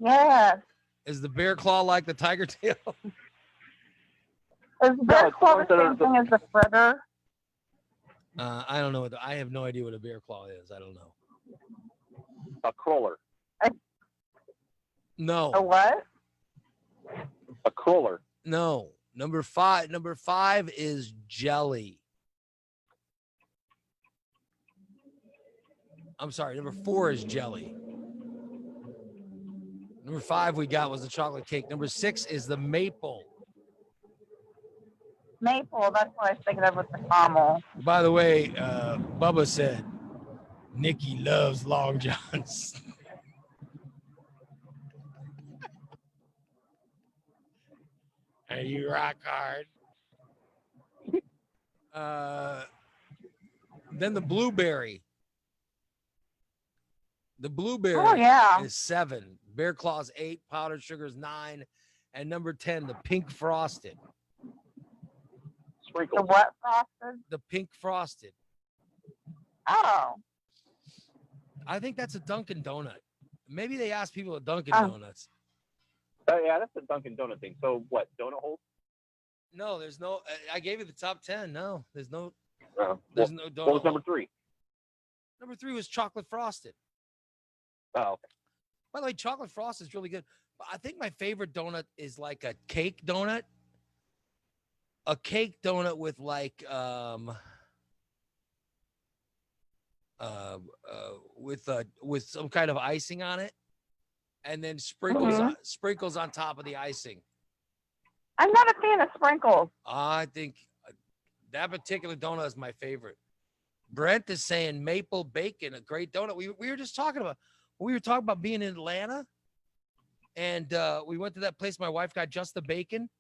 Yes. Is the bear claw like the tiger tail? Is bear claw the same thing as the fritter? I don't know. I have no idea what a bear claw is. I don't know. A crawler. No. A what? A crawler. No. Number 5 is jelly. I'm sorry. Number 4 is jelly. Number 5 we got was the chocolate cake. Number 6 is the maple. Maple. That's what I was thinking of with the caramel. By the way, Bubba said Nikki loves Long Johns. And you rock hard. Then the blueberry. The blueberry is 7. Bear Claw's 8. Powdered sugar is 9. And number 10, the pink frosted. The what frosted? The pink frosted. Oh. I think that's a Dunkin' Donut. Maybe they asked people at Dunkin' Oh. Donuts. Yeah, that's the Dunkin' Donut thing. So what? Donut hole? No, there's no. I gave you the top 10. No, there's no. No. There's no donut. What was number 3? Number 3 was chocolate frosted. Oh, okay. By the way, chocolate frosted is really good. But I think my favorite donut is like a cake donut. A cake donut with like with some kind of icing on it, and then sprinkles on top of the icing. I'm not a fan of sprinkles. I think that particular donut is my favorite. Brent is saying maple bacon, a great donut. We were just talking about being in Atlanta, and we went to that place. My wife got just the bacon.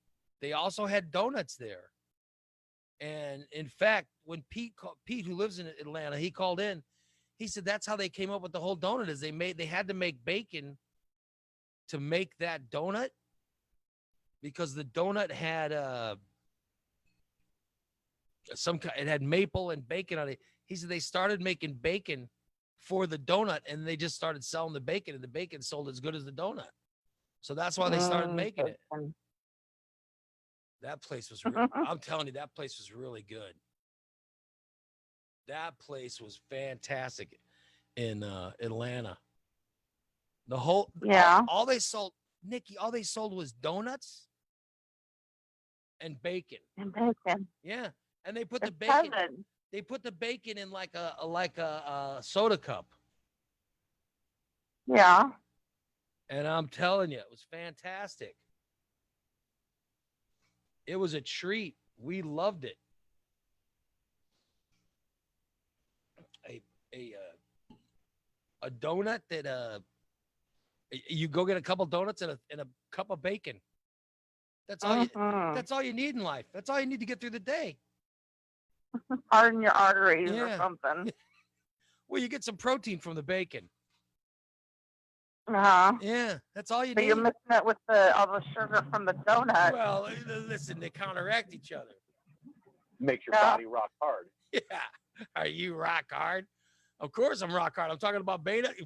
They also had donuts there. And in fact, when Pete, who lives in Atlanta, he called in, he said that's how they came up with the whole donut is they had to make bacon to make that donut because the donut had it had maple and bacon on it. He said they started making bacon for the donut and they just started selling the bacon and the bacon sold as good as the donut. So that's why they started making it. That place was, I'm telling you, that place was really good. That place was fantastic in Atlanta. The whole, all they sold, Nikki, all they sold was donuts and bacon. And bacon. Yeah. And they put the bacon, they put the bacon in like a soda cup. Yeah. And I'm telling you, it was fantastic. It was a treat. We loved it. A donut that you go get a couple donuts and a cup of bacon. That's all that's all you need in life. That's all you need to get through the day. Harden your arteries or something. Well, you get some protein from the bacon. Uh-huh. Yeah, that's all you But need. you're mixing it with all the sugar from the donut. Well, listen, they counteract each other. Makes your body rock hard. Yeah. Are you rock hard? Of course I'm rock hard. I'm talking about bacon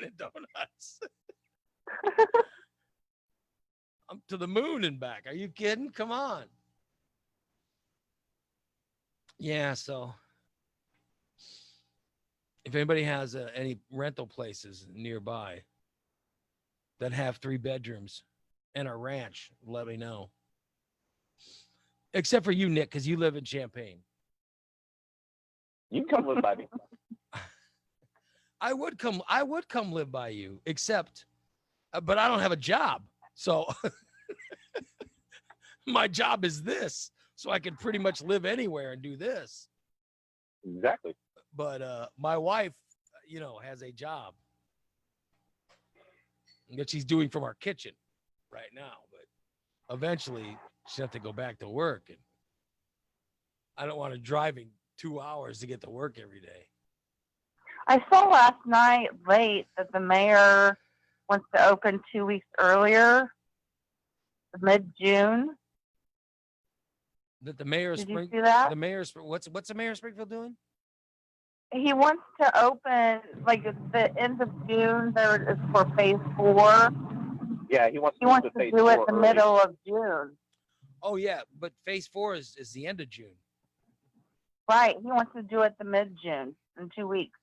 and donuts. I'm to the moon and back. Are you kidding? Come on. Yeah, so if anybody has any rental places nearby that have 3 bedrooms and a ranch, let me know. Except for you, Nick, because you live in Champaign. You can come live by me. I would come live by you, except, but I don't have a job. So my job is this. So I can pretty much live anywhere and do this. Exactly. But my wife, has a job that she's doing from our kitchen right now. But eventually she'll have to go back to work. And I don't want her driving 2 hours to get to work every day. I saw last night late that the mayor wants to open 2 weeks earlier, mid-June. That the mayor of Did you Springfield, see that? the mayor, what's the mayor of Springfield doing? He wants to open like the end of June. There is for phase 4. Yeah, he wants He to wants to phase do it 4 the early. middle of June. Oh yeah, but phase 4 is the end of June. Right. He wants to do it the mid-June in 2 weeks.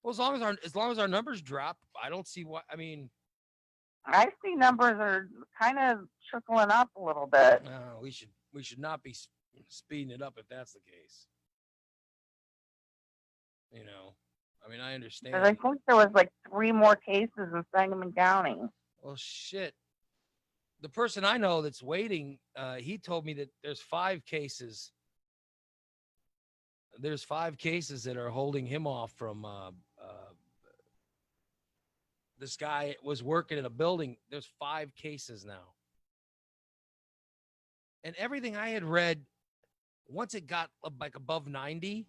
Well, as long as our numbers drop, I don't see why. I mean, I see numbers are kind of trickling up a little bit. no, we should not be speeding it up if that's the case. I mean, I understand. 'Cause I think there was like 3 more cases in Sangamon County. Well, shit. The person I know that's waiting, he told me that there's 5 cases. There's 5 cases that are holding him off from. This guy was working in a building. There's 5 cases now. And everything I had read, once it got like above 90,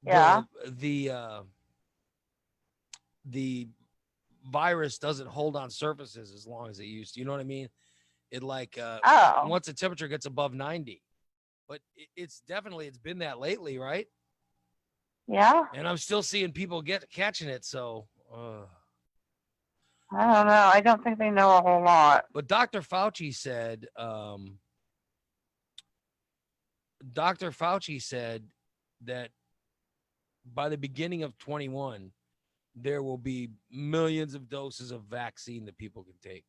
Yeah. the virus doesn't hold on surfaces as long as it used to. You know what I mean? It like once the temperature gets above 90. But it's been that lately, right? Yeah. And I'm still seeing people catching it. So I don't know. I don't think they know a whole lot. But Dr. Fauci said, that by the beginning of 21, there will be millions of doses of vaccine that people can take.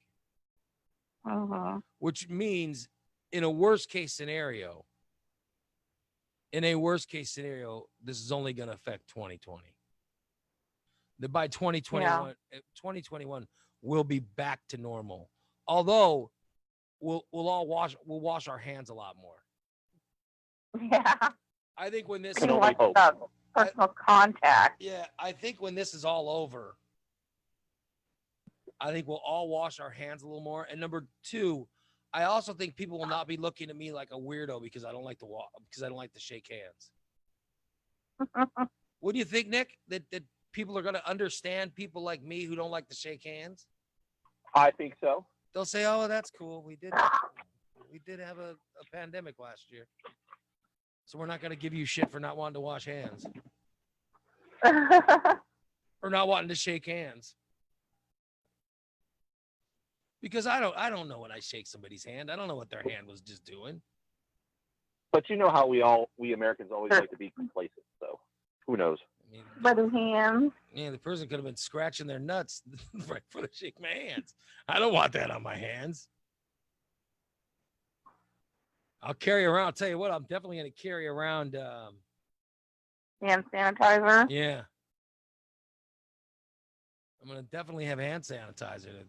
Which means in a worst case scenario, this is only going to affect 2020. That by 2021, we'll be back to normal. Although we'll wash our hands a lot more. Yeah. I think when this He wants the personal contact. Yeah, I think when this is all over, I think we'll all wash our hands a little more. And number two, I also think people will not be looking at me like a weirdo because I don't like to shake hands. What do you think, Nick? That people are going to understand people like me who don't like to shake hands? I think so. They'll say, "Oh, that's cool. We did have a pandemic last year, so we're not going to give you shit for not wanting to wash hands or not wanting to shake hands." Because I don't know when I shake somebody's hand. I don't know what their hand was just doing. But you know how we Americans always like to be complacent, so who knows? By the hands. Yeah, the person could have been scratching their nuts right before they shake my hands. I don't want that on my hands. I'll carry around. I'll tell you what, I'm definitely going to carry around. Hand sanitizer. Yeah. I'm going to definitely have hand sanitizer.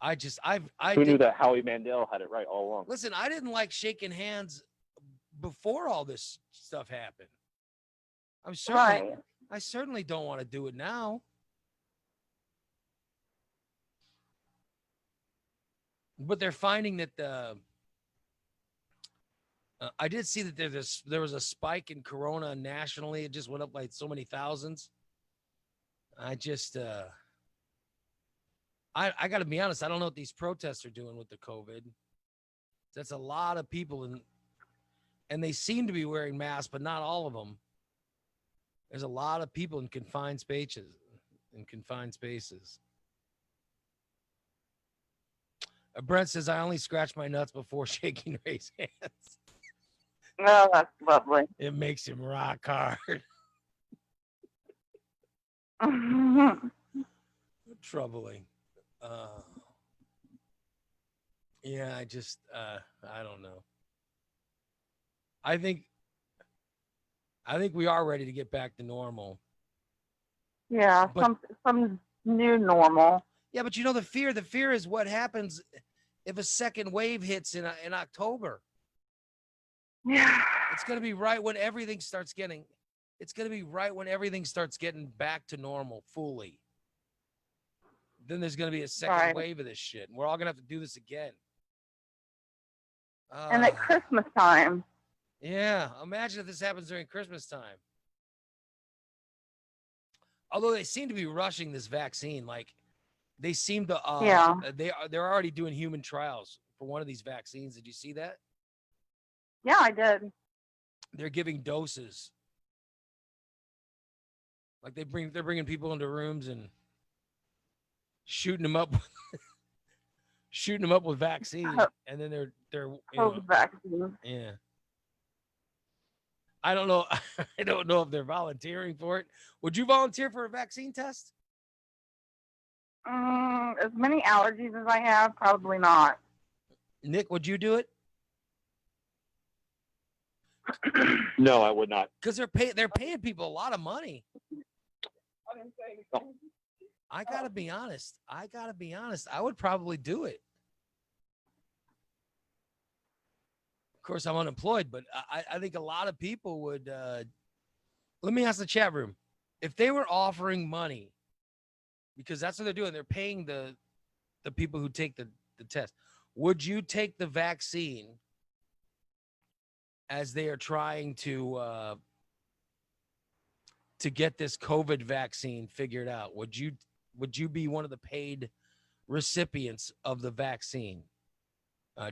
Who knew that Howie Mandel had it right all along? Listen, I didn't like shaking hands before all this stuff happened. I certainly don't want to do it now. But they're finding that I did see that there was a spike in corona nationally. It just went up like so many thousands. I got to be honest. I don't know what these protests are doing with the COVID. That's a lot of people, and they seem to be wearing masks, but not all of them. There's a lot of people in confined spaces. Brent says, "I only scratch my nuts before shaking Ray's hands." Oh, that's lovely. It makes him rock hard. Troubling. Yeah, I don't know. I think we are ready to get back to normal. Yeah, some new normal. Yeah, but the fear is what happens if a second wave hits in October. Yeah. It's going to be right when everything starts getting back to normal fully. Then there's going to be a second wave of this shit, and we're all going to have to do this again. And at Christmas time. Yeah, imagine if this happens during Christmas time. Although they seem to be rushing this vaccine, like they seem to. They're already doing human trials for one of these vaccines. Did you see that? Yeah, I did. They're giving doses. Like they're bringing people into rooms and shooting them up with vaccine, and then they're vaccine. Yeah. I don't know. I don't know if they're volunteering for it. Would you volunteer for a vaccine test? As many allergies as I have, probably not. Nick, would you do it? No, I would not. Because they're paying people a lot of money. I gotta be honest. I would probably do it. Of course, I'm unemployed, but I think a lot of people would. Let me ask the chat room. If they were offering money, because that's what they're doing, they're paying the people who take the test. Would you take the vaccine as they are trying to get this COVID vaccine figured out? Would you be one of the paid recipients of the vaccine?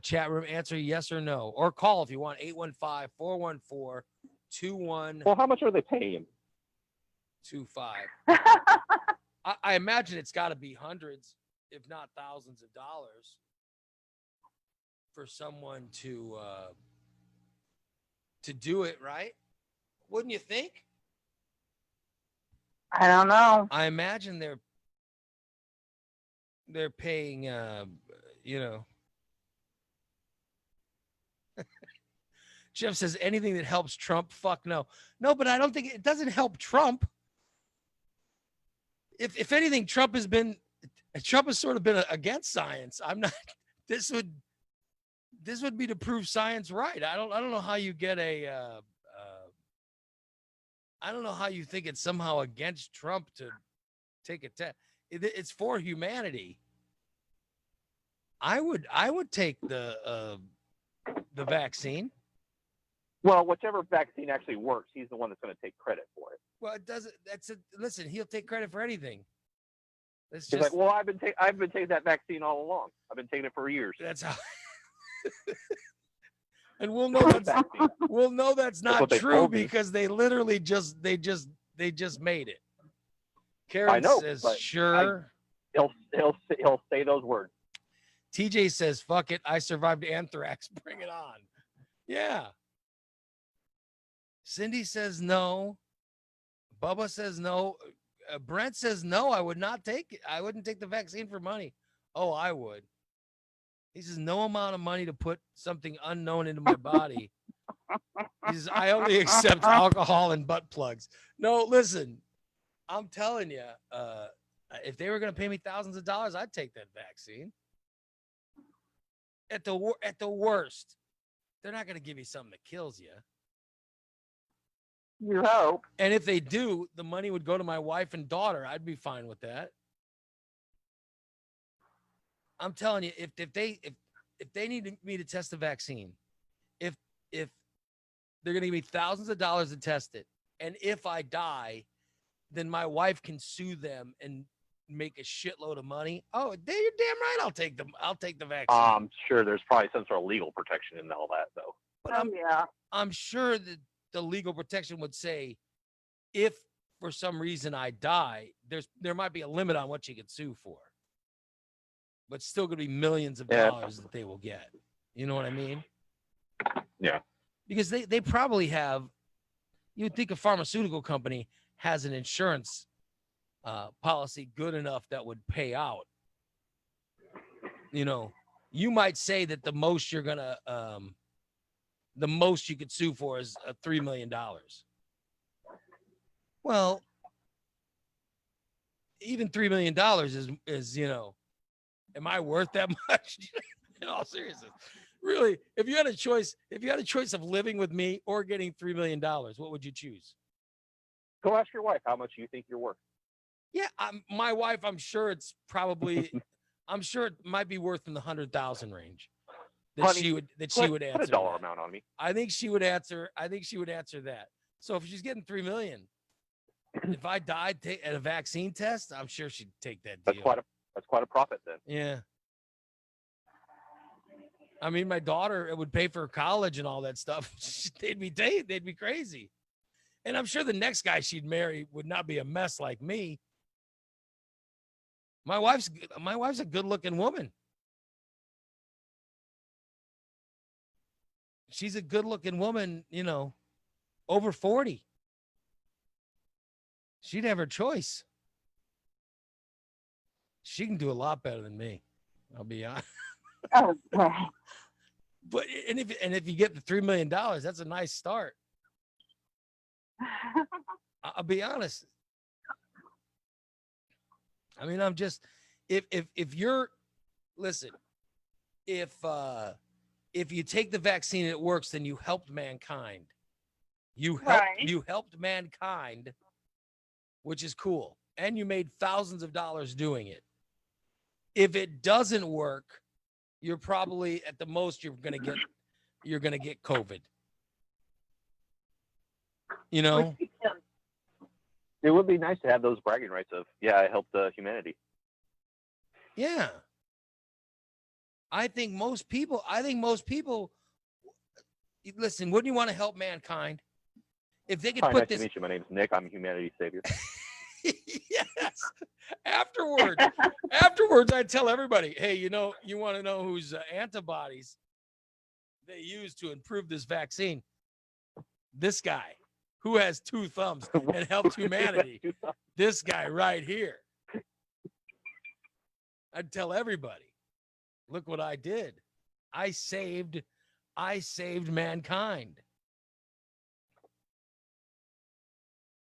Chat room, answer yes or no, or call if you want 815-414-2125. Well, how much are they paying? I imagine it's got to be hundreds, if not thousands of dollars for someone to do it, right? Wouldn't you think? I don't know. I imagine they're paying, Jeff says anything that helps Trump, fuck no. No, but I don't think it doesn't help Trump. If anything, Trump has sort of been against science. I'm not, this this would be to prove science right. I don't know how you get a I don't know how you think it's somehow against Trump to take a test. It's for humanity. I would take the vaccine. Well, whichever vaccine actually works, he's the one that's going to take credit for it. Well, it doesn't. Listen. He'll take credit for anything. It's He's just like, well, I've been taking that vaccine all along. I've been taking it for years. that's how. And we'll know that's not what they true told me. because they literally just made it. Karen I know, says, but sure. He'll say those words. TJ says, fuck it. I survived anthrax. Bring it on. Yeah. Cindy says no. Bubba says no. Brent says no. I would not take it. I wouldn't take the vaccine for money. Oh, I would. He says no amount of money to put something unknown into my body. He says I only accept alcohol and butt plugs. No, listen. I'm telling you, if they were going to pay me thousands of dollars, I'd take that vaccine. At the worst, they're not going to give you something that kills you. You hope. And if they do, the money would go to my wife and daughter. I'd be fine with that. I'm telling you, if they need me to test the vaccine, if they're going to give me thousands of dollars to test it, and if I die, then my wife can sue them and make a shitload of money. Oh, you're damn right. I'll take the vaccine. I'm sure there's probably some sort of legal protection in all that, though. But I'm sure that the legal protection would say, if for some reason I die, there might be a limit on what you can sue for, but still going to be millions of dollars that they will get. You know what I mean? Yeah. Because they probably have. You would think a pharmaceutical company has an insurance policy good enough that would pay out. You know, you might say that the most you could sue for is $3 million. Well, even $3 million is, you know, am I worth that much? In all seriousness, really, if you had a choice of living with me or getting $3 million, what would you choose? Go ask your wife how much you think you're worth. Yeah, my wife, I'm sure it might be worth in the 100,000 range. Honey, she would answer. Put a dollar amount on me. I think she would answer that. So if she's getting $3 million, if I died at a vaccine test, I'm sure she'd take that deal. That's quite a profit then. Yeah. I mean, my daughter, it would pay for college and all that stuff. They'd be crazy. And I'm sure the next guy she'd marry would not be a mess like me. My wife's a good-looking woman. She's a good-looking woman, you know, over 40. She'd have her choice. She can do a lot better than me. I'll be honest. Oh, boy. But if you get the $3 million, that's a nice start. I'll be honest. I mean, I'm just if you're listen, if you take the vaccine and it works, then you helped mankind. You helped mankind, which is cool. And you made thousands of dollars doing it. If it doesn't work, you're probably at the most you're gonna get COVID. You know? It would be nice to have those bragging rights of, yeah, I helped humanity. Yeah. I think most people, listen, wouldn't you want to help mankind? If they could Hi, put nice this. to meet you. My name's Nick. I'm a humanity savior. Yes. Afterwards, I tell everybody, hey, you want to know whose antibodies they use to improve this vaccine? This guy who has 2 thumbs and helped humanity. This guy right here. I'd tell everybody, look what I did. I saved mankind.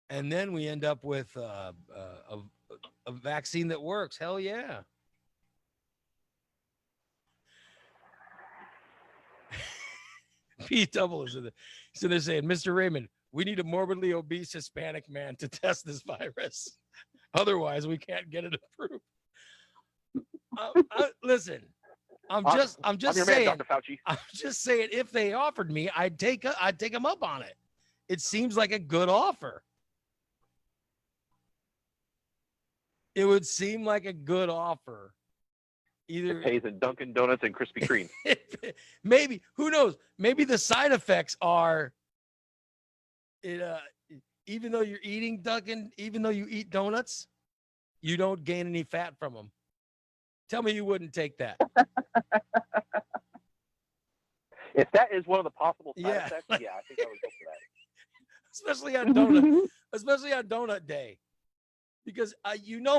And then we end up with a vaccine that works. Hell yeah. P double is in there. So they're saying, Mr. Raymond, we need a morbidly obese Hispanic man to test this virus. Otherwise, we can't get it approved. Listen, I'm just your saying. man, Dr. Fauci. I'm just saying, if they offered me, I'd take them up on it. It seems like a good offer. It would seem like a good offer. Either It pays in Dunkin' Donuts and Krispy Kreme. maybe, who knows? Maybe the side effects are even though you're eating Dunkin', even though you eat donuts, you don't gain any fat from them. Tell me you wouldn't take that. If that is one of the possible side Yeah. effects, yeah, I think I would go for that. Especially on donut day. Because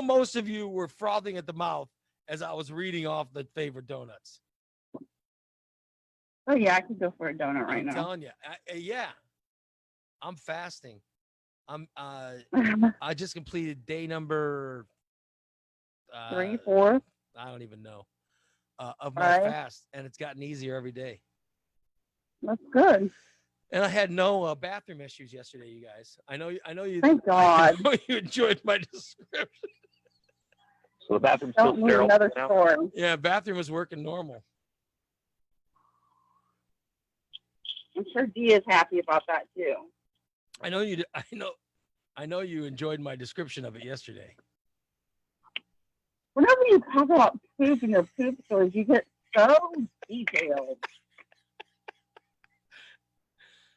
most of you were frothing at the mouth as I was reading off the favorite donuts. Oh yeah, I could go for a donut right I'm now. telling you. Yeah. I'm fasting. I just completed day number 3, 4. I don't even know of my 5. fast, and it's gotten easier every day. That's good. And I had no bathroom issues yesterday, you guys. I know you. Thank God. I know you enjoyed my description. So the bathroom's Don't still need sterile another now? story. Yeah, bathroom was working normal. I'm sure Dee is happy about that too. I know you. I know you enjoyed my description of it yesterday. Whenever you talk about poop and your poop stories, you get so detailed.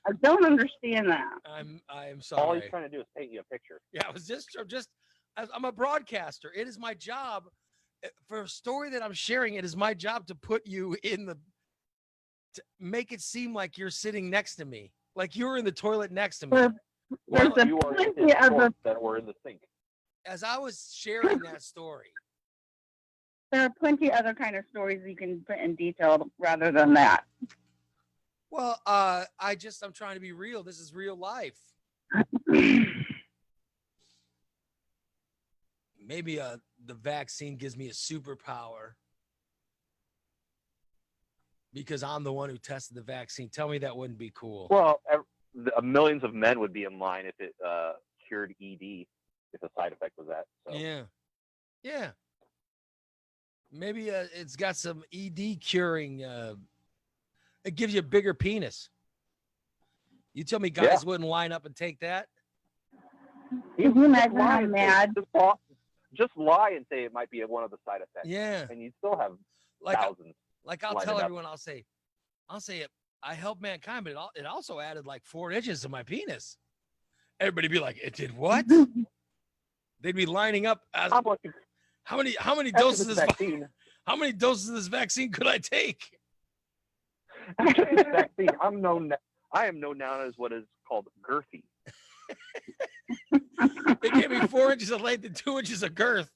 I don't understand that. I am All he's sorry. trying to do is paint you a picture. Yeah, I'm a broadcaster. It is my job for a story that I'm sharing. It is my job to put you to make it seem like you're sitting next to me, like you're in the toilet next to me. There's You are in plenty of shorts that were in the sink. As I was sharing that story, there are plenty other kind of stories you can put in detail rather than that. well, I'm trying to be real. This is real life. Maybe the vaccine gives me a superpower because I'm the one who tested the vaccine. Tell me that wouldn't be cool. Well, millions of men would be in line if it cured ED, if the side effect was that. So. Yeah. Maybe it's got some ED curing. It gives you a bigger penis. You tell me guys wouldn't line up and take that? Can you imagine how mad? Just lie and say it might be one of the side effects. Yeah. And you'd still have Like thousands. I'll lining tell up. everyone, I'll say I helped mankind, but it also added like 4 inches to my penis. Everybody be like, it did what? They'd be lining up. How many doses of this vaccine? How many doses of this vaccine could I take? After this vaccine, I am known now as what is called girthy. They gave me 4 inches of length and 2 inches of girth.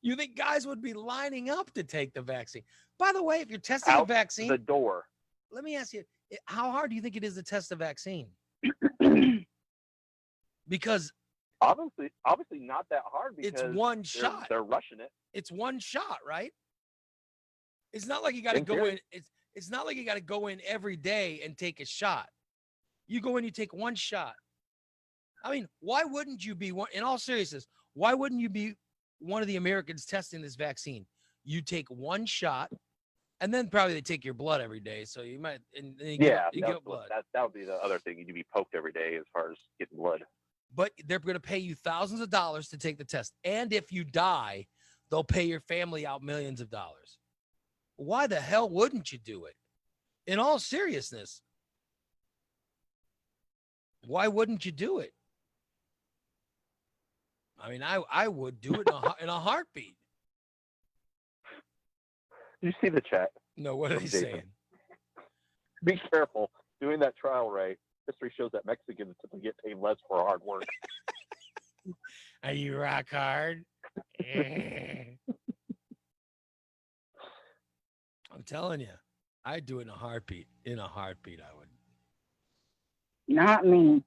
You think guys would be lining up to take the vaccine? By the way, if you're testing a vaccine, the door. Let me ask you, how hard do you think it is to test a vaccine? Because obviously not that hard because it's one shot. They're rushing it. It's one shot, right? It's not like you got to go in. It's not like you got to go in every day and take a shot. You go in, you take one shot. I mean, why wouldn't you be one? In all seriousness, why wouldn't you be one of the Americans testing this vaccine? You take one shot, and then probably they take your blood every day, so you might. And you get blood. That would be the other thing. You'd be poked every day as far as getting blood. But they're going to pay you thousands of dollars to take the test, and if you die, they'll pay your family out millions of dollars. Why the hell wouldn't you do it? In all seriousness, why wouldn't you do it? I mean, I would do it in a heartbeat. Did you see the chat? No, what are they saying? Be careful. Doing that trial, Ray. History shows that Mexicans typically get paid less for hard work. Are you rock hard? I'm telling you, I'd do it in a heartbeat. In a heartbeat, I would. Not me.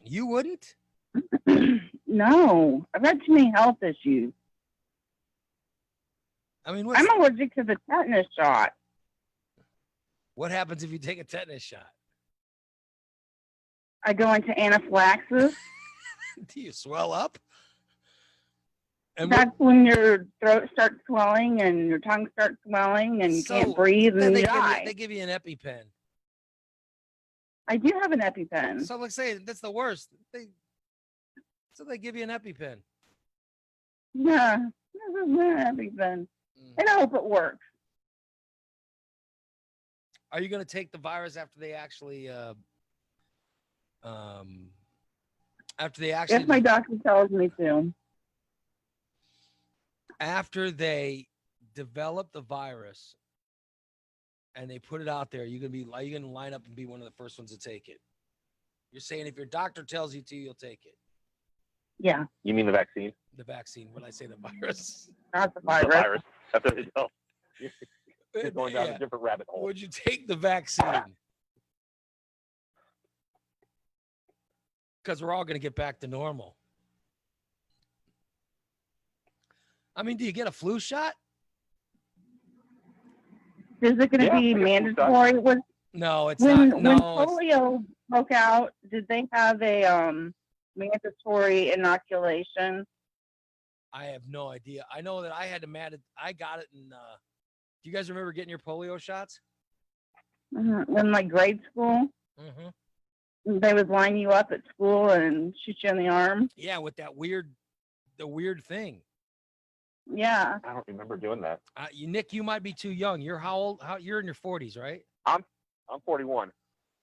You wouldn't? No, I've got too many health issues. I mean, I'm allergic to the tetanus shot. What happens if you take a tetanus shot? I go into anaphylaxis. Do you swell up? And That's when your throat starts swelling and your tongue starts swelling and you can't breathe then and they you give you, die. they give you an EpiPen. I do have an EpiPen. So like say that's the worst. So they give you an EpiPen. Yeah, this is an EpiPen. And I hope it works. Are you going to take the virus after they actually If my doctor tells me to. after they develop the virus and they put it out there, you're gonna line up and be one of the first ones to take it. You're saying if your doctor tells you to, you'll take it. Yeah. You mean the vaccine? The vaccine. When I say the virus, not the The virus. virus. That's what they tell. You're going down Yeah. a different rabbit hole. Would you take the vaccine? Because we're all gonna get back to normal. I mean, do you get a flu shot? Is it going to Yeah, be I get flu mandatory? Was No, it's when not. No, it's- polio broke out, did they have a mandatory inoculation? I have no idea. I know that I got it in. Do you guys remember getting your polio shots? In like grade school, Mm-hmm. they would line you up at school and shoot you in the arm. Yeah, with that weird thing. Yeah. I don't remember doing that. Nick, you might be too young. You're how old? You're in your 40s, right? I'm 41.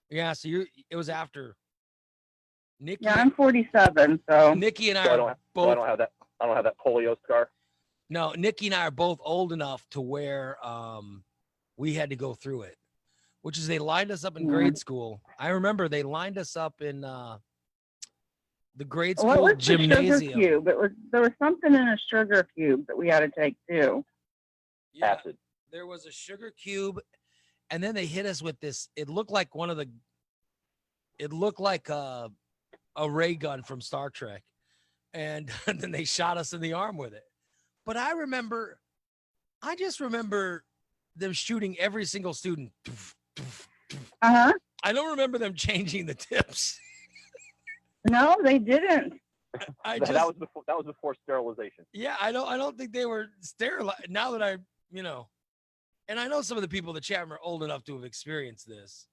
Yeah, so it was after. Nikki, Yeah, I'm 47, so Nikki and I So I are don't have, both. so I don't have that polio scar. No, Nikki and I are both old enough to where we had to go through it, which is they lined us up in grade school. I remember they lined us up in the grade what school was the sugar gymnasium. cube? There was something in a sugar cube that we had to take too. Yeah, Acid. there was a sugar cube, and then they hit us with this. It looked like a ray gun from Star Trek, and then they shot us in the arm with it. But I just remember them shooting every single student. Uh-huh. I don't remember them changing the tips. No, they didn't. That was before sterilization. Yeah, I don't think they were sterilized. Now that and I know some of the people in the chat room are old enough to have experienced this.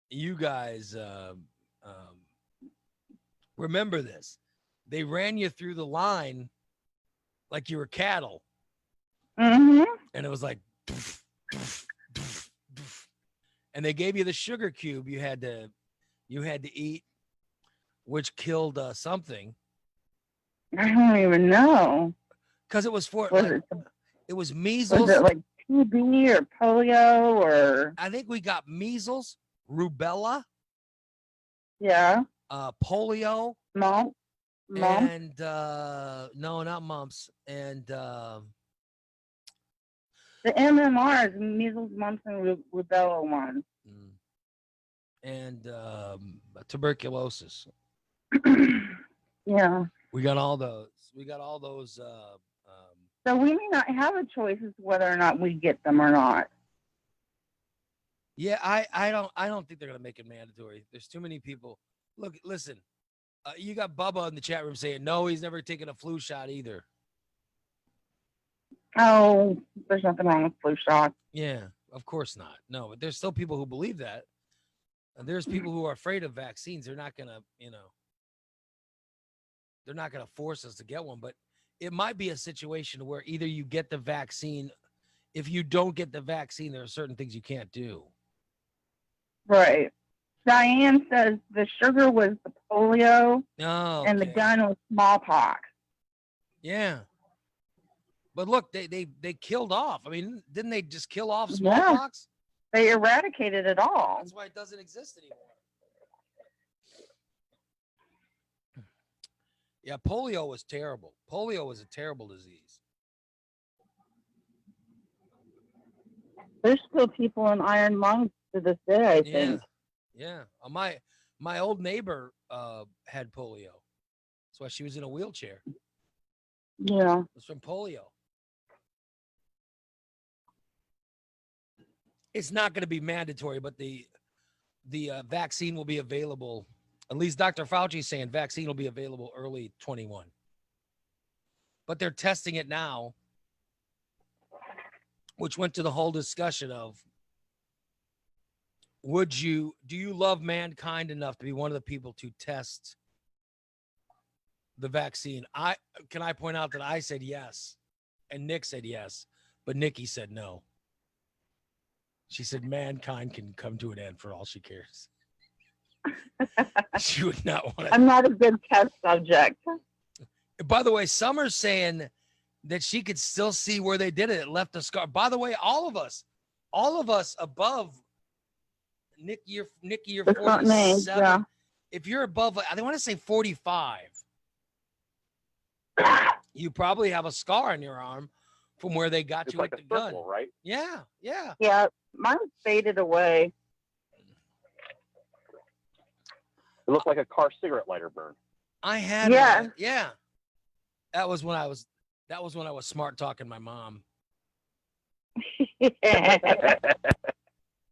You guys remember this. They ran you through the line like you were cattle. Mm-hmm. And it was like, and they gave you the sugar cube you had to eat, which killed something. I don't even know. Because it was for it was Was measles. it like TB or polio or? I think we got measles, rubella, Yeah. Polio, Mumps. and no, not mumps, and The MMR is measles, mumps, and rubella one. and tuberculosis. Yeah. We got all those. So we may not have a choice as to whether or not we get them or not. Yeah, I don't think they're gonna make it mandatory. There's too many people. Look, listen, you got Bubba in the chat room saying no, he's never taken a flu shot either. Oh, there's nothing wrong with flu shot. Yeah, of course not. No, but there's still people who believe that. And there's people who are afraid of vaccines. They're not gonna, they're not gonna force us to get one. But it might be a situation where either you get the vaccine. If you don't get the vaccine, there are certain things you can't do. Right. Diane says the sugar was the polio Oh, and the gun was smallpox. yeah. But look, they killed off. I mean, didn't they just kill off Yeah. smallpox? They eradicated it all. That's why it doesn't exist anymore. Yeah, polio was terrible. Polio was a terrible disease. There's still people in iron lungs to this day, I Yeah, think. yeah. My old neighbor had polio. That's why she was in a wheelchair. Yeah. It was from polio. it's not going to be mandatory, but the vaccine will be available. At least Dr. Fauci is saying vaccine will be available early 21. But they're testing it now, which went to the whole discussion of, do you love mankind enough to be one of the people to test the vaccine? Can I point out that I said yes, and Nick said yes, but Nikki said no. She said mankind can come to an end for all she cares. She would not want to. I'm not a good test subject. By the way, Summer's saying that she could still see where they did it. It left a scar. By the way, all of us above Nikki, you're The front 47. names, yeah. If you're above, I want to say 45, you probably have a scar on your arm from where they got It's you like with a the gun. circle, right? Yeah, yeah. Yeah, mine faded away. It looked like a car cigarette lighter burn. I had Yeah. yeah. That was when I was smart talking my mom.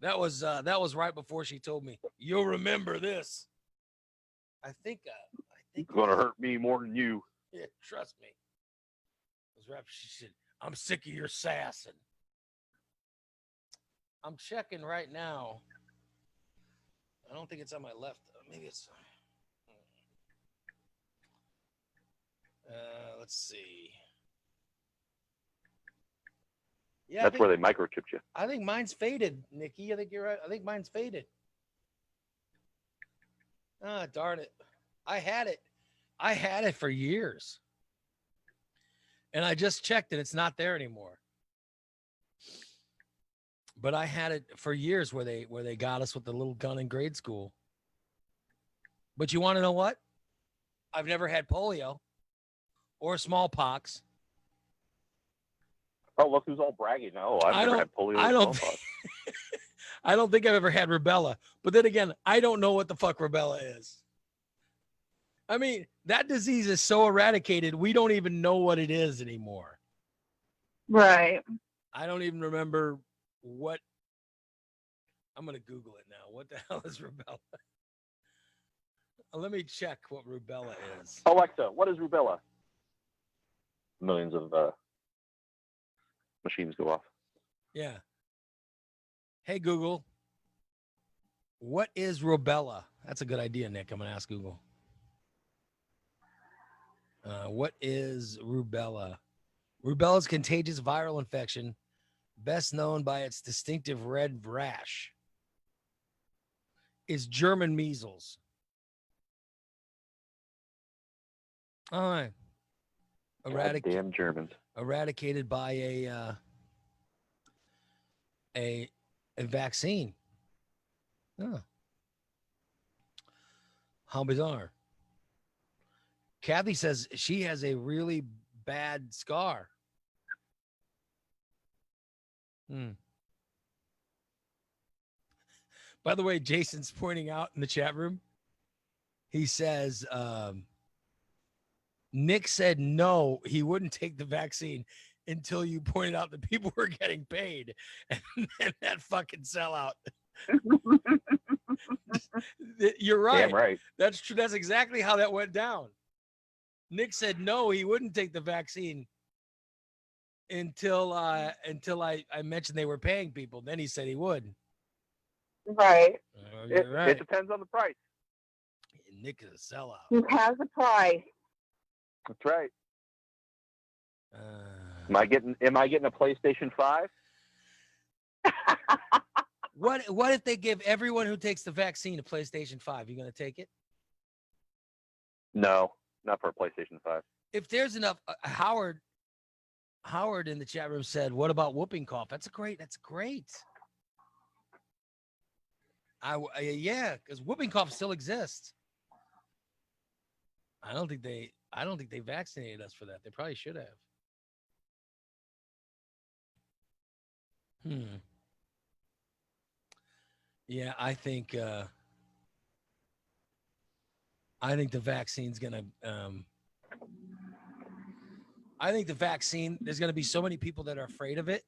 That was right before she told me, "You'll remember this." I think It's gonna hurt me more than you. yeah, trust me. It was right. She said, "I'm sick of your sassing." I'm checking right now. I don't think it's on my left. Maybe it's. Let's see. Yeah, That's where they microchipped you. I think mine's faded, Nikki. I think you're right. I think mine's faded. Ah, darn it. I had it for years. And I just checked and it's not there anymore. But I had it for years where they got us with the little gun in grade school. But you want to know what? I've never had polio or smallpox. Oh, look who's all bragging. No, I've never had polio. I don't. or smallpox. I don't think I've ever had rubella. But then again, I don't know what the fuck rubella is. I mean, that disease is so eradicated, we don't even know what it is anymore. Right. I don't even remember what. I'm going to Google it now. What the hell is rubella? Let me check what rubella is. Alexa, what is rubella? Millions of machines go off. Yeah. Hey, Google. What is rubella? That's a good idea, Nick. I'm going to ask Google. What is rubella? Rubella is contagious viral infection, best known by its distinctive red rash. Is German measles. All right. Damn Germans. Eradicated by a vaccine. Oh. How bizarre. Kathy says she has a really bad scar. By the way, Jason's pointing out in the chat room. He says, Nick said no, he wouldn't take the vaccine until you pointed out that people were getting paid. And that fucking sellout. You're right. Damn right. That's true. That's exactly how that went down. Nick said no, he wouldn't take the vaccine until I mentioned they were paying people. Then he said he would. Right. You're right. It depends on the price. Nick is a sellout. It has a price. That's right. Am I getting a PlayStation 5? What if they give everyone who takes the vaccine a PlayStation 5? You gonna take it? No, not for a PlayStation 5. If there's enough, Howard in the chat room said, "What about whooping cough?" That's great. Yeah, because whooping cough still exists. I don't think they vaccinated us for that. They probably should have. Yeah, I think the vaccine's gonna. I think the vaccine. There's gonna be so many people that are afraid of it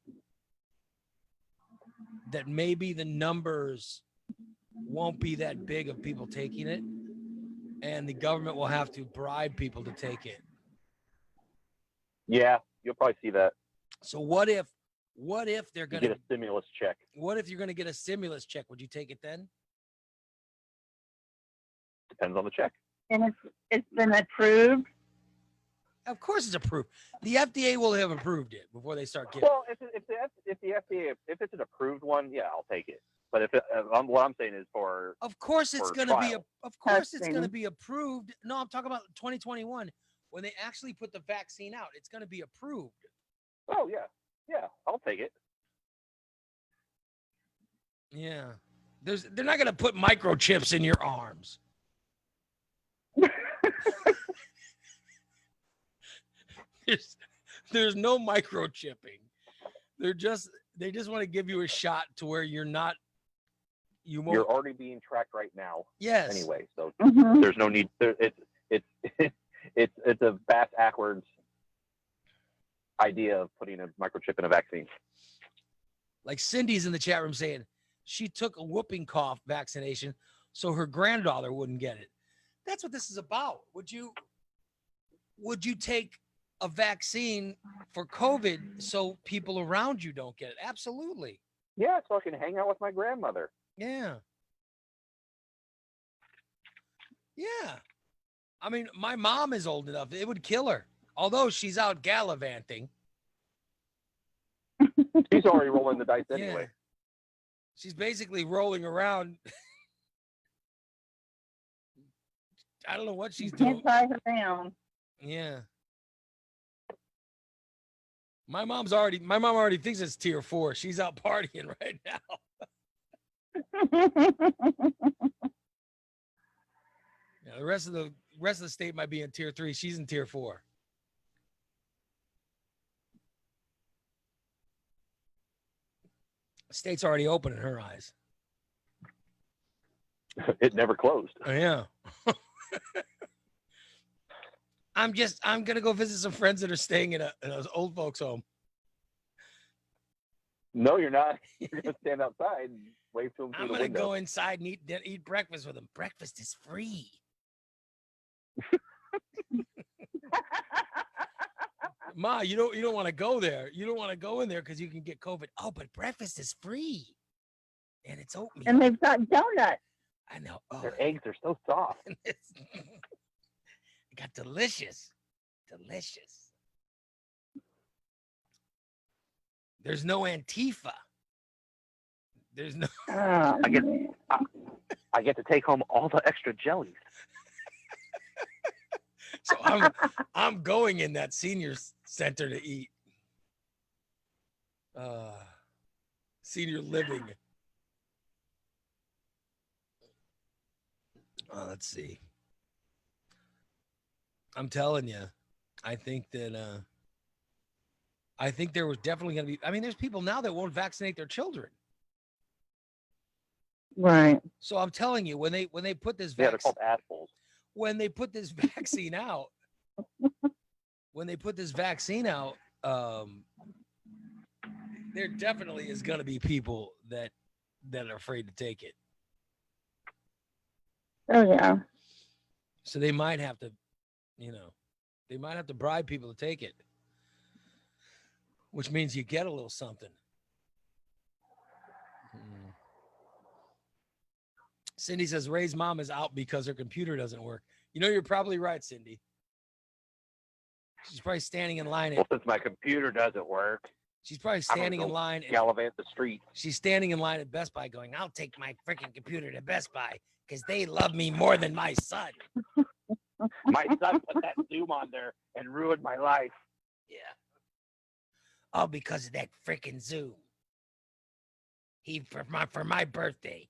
that maybe the numbers won't be that big of people taking it, and the government will have to bribe people to take it. Yeah, you'll probably see that. So what if they're You going get to a stimulus check. what if you're going to get a stimulus check? Would you take it then? Depends on the check. And it's been approved. Of course it's approved. The FDA will have approved it before they start giving. Well, if the FDA, if it's an approved one, yeah, I'll take it. But if what I'm saying is for Of course it's for going to be trial. of course it's going to Testing. be approved. No, I'm talking about 2021 when they actually put the vaccine out. It's going to be approved. Oh yeah, I'll take it. Yeah. They're not going to put microchips in your arms. There's no microchipping. They just want to give you a shot to where you're not you won't You're already being tracked right now. Yes. Anyway, so Mhm. there's no need. It's a backwards idea of putting a microchip in a vaccine. Like Cindy's in the chat room saying she took a whooping cough vaccination so her granddaughter wouldn't get it. That's what this is about. Would you take a vaccine for COVID so people around you don't get it? Absolutely. Yeah, so I can hang out with my grandmother. Yeah. Yeah. I mean, my mom is old enough. It would kill her. Although she's out gallivanting. She's already rolling the dice Yeah. anyway. She's basically rolling around. I don't know what she's doing. Can't tie her down. Yeah. My mom already thinks it's tier 4. She's out partying right now. Yeah, the rest of the state might be in tier 3. She's in tier 4. State's already open in her eyes. It never closed. Oh, yeah. I'm gonna go visit some friends that are staying in an old folks home. No, you're not. You're gonna stand outside and wave to them through I'm the gonna window. go inside and eat breakfast with them. Breakfast is free. Ma, you don't want to go there. You don't want to go in there because you can get COVID. Oh, but breakfast is free, and it's oatmeal. And they've got donuts. I know. Oh, Their eggs are so soft. it got delicious. There's no Antifa. There's no. I get to take home all the extra jellies. So I'm going in that senior center to eat. Senior living. Let's see. I'm telling you, I think there was definitely going to be. I mean, there's people now that won't vaccinate their children. Right. So I'm telling you, when they put this Yeah, they're called assholes. when they put this vaccine out, there definitely is going to be people that are afraid to take it. Oh yeah. So they might have to, bribe people to take it, which means you get a little something. Cindy says Ray's mom is out because her computer doesn't work. You're probably right, Cindy. She's probably standing in line. Well, since my computer doesn't work, She's probably standing in line. Gallivant the street. She's standing in line at Best Buy going, I'll take my freaking computer to Best Buy because they love me more than my son. My son put that Zoom on there and ruined my life. Yeah. All because of that freaking Zoom. For my birthday.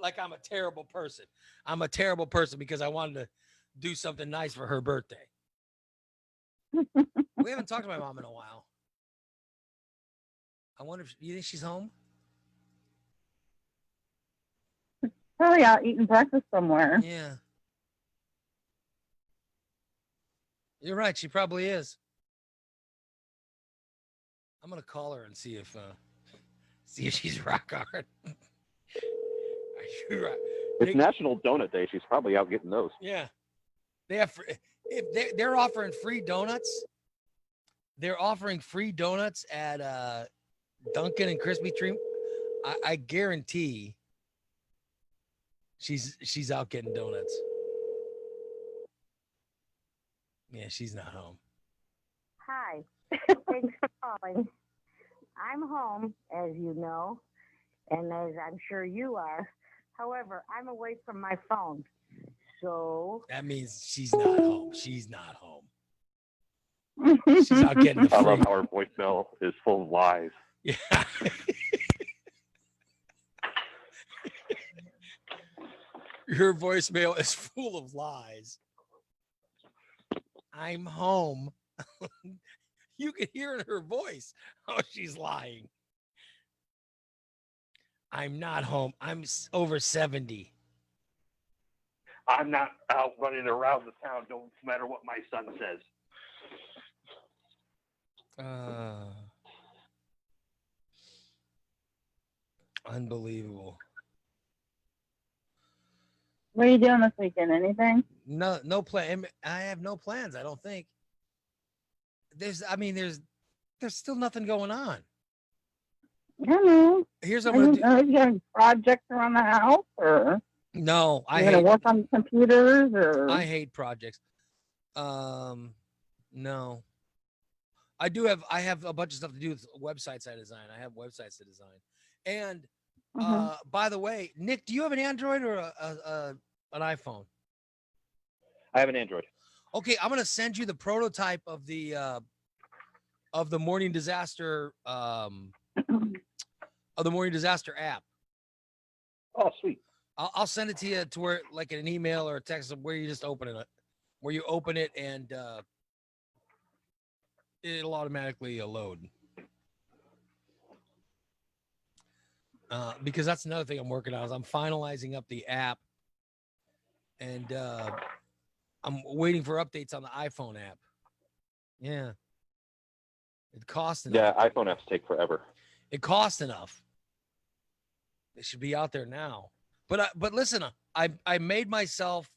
Like I'm a terrible person. I'm a terrible person because I wanted to do something nice for her birthday. We haven't talked to my mom in a while. I wonder if you think she's home? Probably out eating breakfast somewhere. Yeah. You're right. She probably is. I'm gonna call her and see if she's rock hard. It's National Donut Day. She's probably out getting those. Yeah, they have. If they're offering free donuts, they're offering free donuts at Dunkin' and Krispy Kreme. I guarantee she's out getting donuts. Yeah, she's not home. Hi. Thanks for calling. I'm home, as you know, and as I'm sure you are. However, I'm away from my phone. So That means she's not home. She's not home. She's out getting the I free. love how her voicemail is full of lies. Yeah. Her voicemail is full of lies. I'm home. You can hear in her voice how she's lying. I'm not home. I'm over 70. I'm not out running around the town, no matter what my son says. Unbelievable. What are you doing this weekend? Anything? No plan. I have no plans. I don't think. There's still nothing going on. I don't know. Here's what I'm gonna do. Are you got any projects around the house, or No, I you gonna hate. work on computers, or I hate projects. No. I have a bunch of stuff to do with websites I design. I have websites to design. And by the way, Nick, do you have an Android or an iPhone? I have an Android. Okay, I'm gonna send you the prototype of the Morning Disaster of the Morning Disaster app. Oh, sweet. I'll send it to you to where, like, in an email or a text, where you just open it, where you open it and it'll automatically load. Because that's another thing I'm working on, is I'm finalizing up the app, and I'm waiting for updates on the iPhone app. Yeah, it costs enough. Yeah, iPhone apps take forever. It costs enough. It should be out there now. But listen, I made myself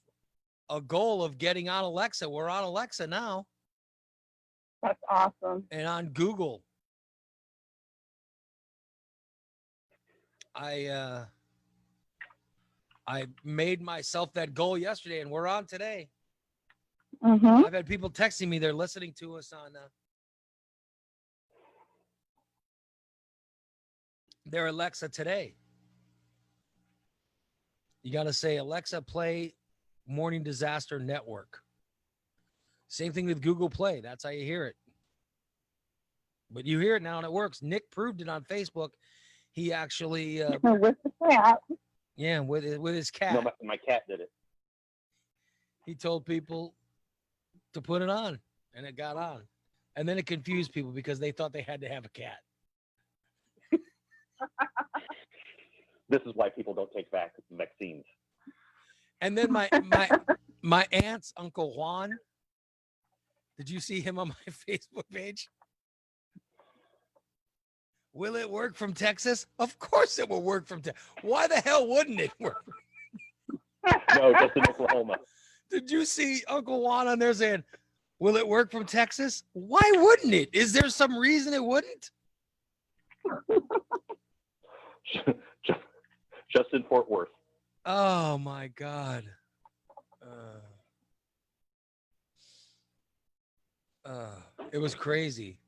a goal of getting on Alexa. We're on Alexa now. That's awesome. And on Google. I made myself that goal yesterday, and we're on today. Mm-hmm. I've had people texting me they're listening to us on their Alexa today. You got to say, Alexa, play Morning Disaster Network. Same thing with Google Play. That's how you hear it. But you hear it now, and it works. Nick proved it on Facebook. He actually with the cat. Yeah, with his cat. No, my cat did it. He told people to put it on, and it got on. And then it confused people because they thought they had to have a cat. This is why people don't take vaccines. And then my aunt's Uncle Juan. Did you see him on my Facebook page? Will it work from Texas? Of course it will work from Texas. Why the hell wouldn't it work? No, just in Oklahoma. Did you see Uncle Juan on there saying, will it work from Texas? Why wouldn't it? Is there some reason it wouldn't? Just in Fort Worth. Oh my God. It was crazy.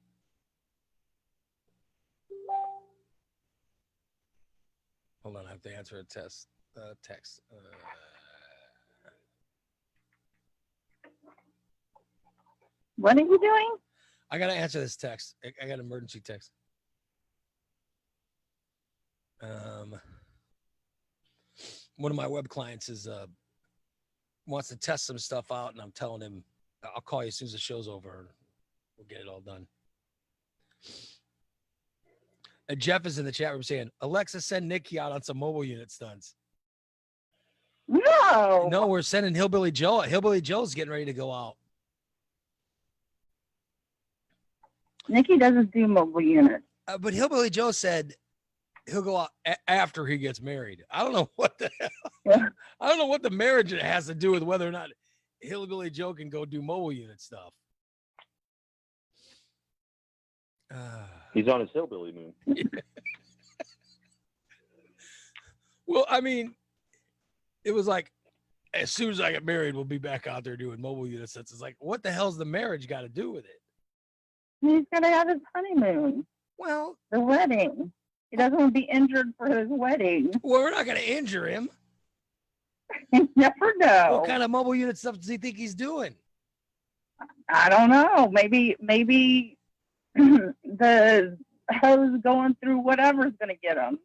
Hold on, I have to answer a text. What are you doing? I gotta answer this text. I got an emergency text. One of my web clients wants to test some stuff out, and I'm telling him, I'll call you as soon as the show's over, and we'll get it all done. And Jeff is in the chat room saying, Alexa, send Nikki out on some mobile unit stunts. No, we're sending Hillbilly Joe. Hillbilly Joe's getting ready to go out. Nikki doesn't do mobile units. But Hillbilly Joe said he'll go out after he gets married. I don't know what the hell. I don't know what the marriage has to do with whether or not Hillbilly Joe can go do mobile unit stuff. He's on his hillbilly moon. Well, I mean, it was like, as soon as I get married, we'll be back out there doing mobile units. It's like, what the hell's the marriage got to do with it? He's gonna have his honeymoon. Well, the wedding. He doesn't want to be injured for his wedding. Well, we're not going to injure him. You never know. What kind of mobile unit stuff does he think he's doing? I don't know. Maybe the hose going through whatever's going to get him.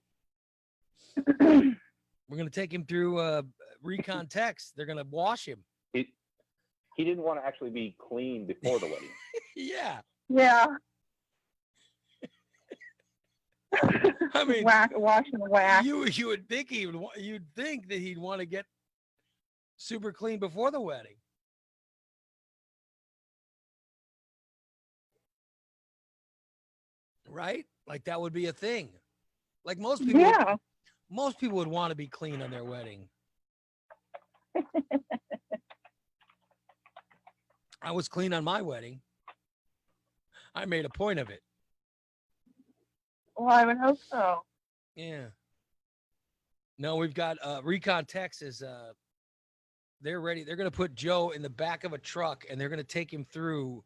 We're going to take him through Recon Tex. They're going to wash him. He didn't want to actually be clean before the wedding. Yeah. Yeah. I mean, wash and whack. You would think you'd think that he'd want to get super clean before the wedding. Right? Like that would be a thing. Like most people, Yeah. Most people would want to be clean on their wedding. I was clean on my wedding. I made a point of it. Well, I would hope so. Yeah. No, we've got Recon Texas. They're ready. They're going to put Joe in the back of a truck and they're going to take him through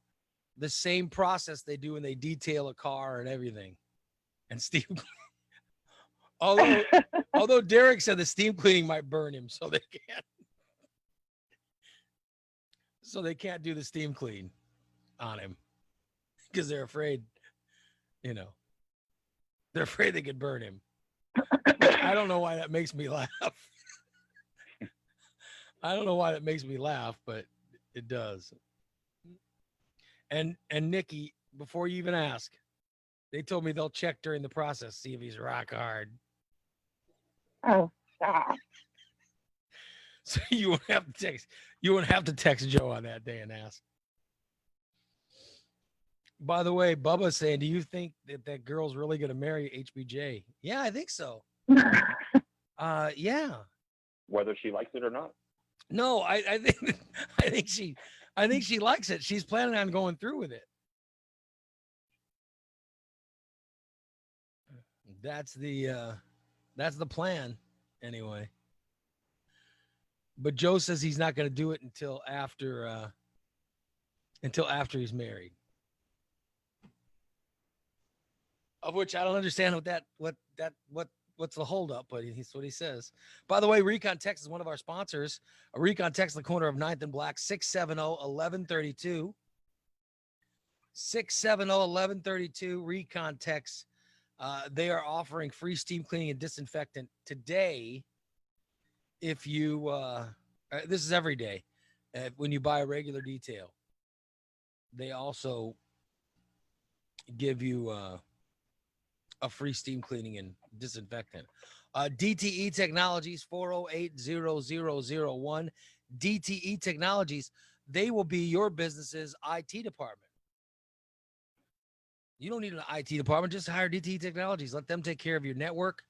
the same process they do when they detail a car and everything. And Steve, although Derek said the steam cleaning might burn him, so they can't do the steam clean on him because they're afraid, they're afraid they could burn him. I don't know why that makes me laugh. I don't know why that makes me laugh, but it does. And Nikki, before you even ask, they told me they'll check during the process, see if he's rock hard. Oh, stop. So you won't have to text Joe on that day and ask. By the way, Bubba's saying, do you think that girl's really going to marry HBJ? Yeah, I think so. Yeah. Whether she likes it or not. No, I think she likes it. She's planning on going through with it. That's the plan anyway. But Joe says he's not going to do it until after he's married. Of which I don't understand what's the holdup, but he's what he says. By the way, Recon Tex is one of our sponsors. Recon Tex, the corner of 9th and Black, 670-1132. 670-1132. Recon Tex. They are offering free steam cleaning and disinfectant today. If you, this is every day, when you buy a regular detail, they also give you a free steam cleaning and disinfectant. DTE Technologies, 408-0001. DTE Technologies, they will be your business's IT department. You don't need an IT department. Just hire DTE Technologies. Let them take care of your network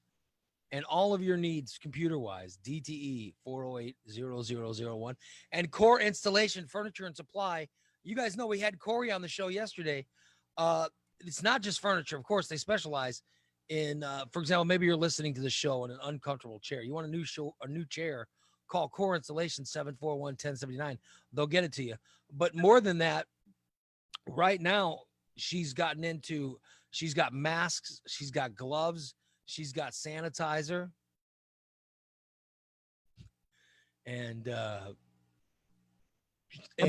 and all of your needs computer-wise. DTE, 408-0001. And Core Installation, Furniture and Supply. You guys know we had Corey on the show yesterday. It's not just furniture. Of course, they specialize in, for example, maybe you're listening to the show in an uncomfortable chair. You want a new chair, call Core Installation, 741-1079. They'll get it to you. But more than that, right now, she's got masks, she's got gloves, she's got sanitizer, and a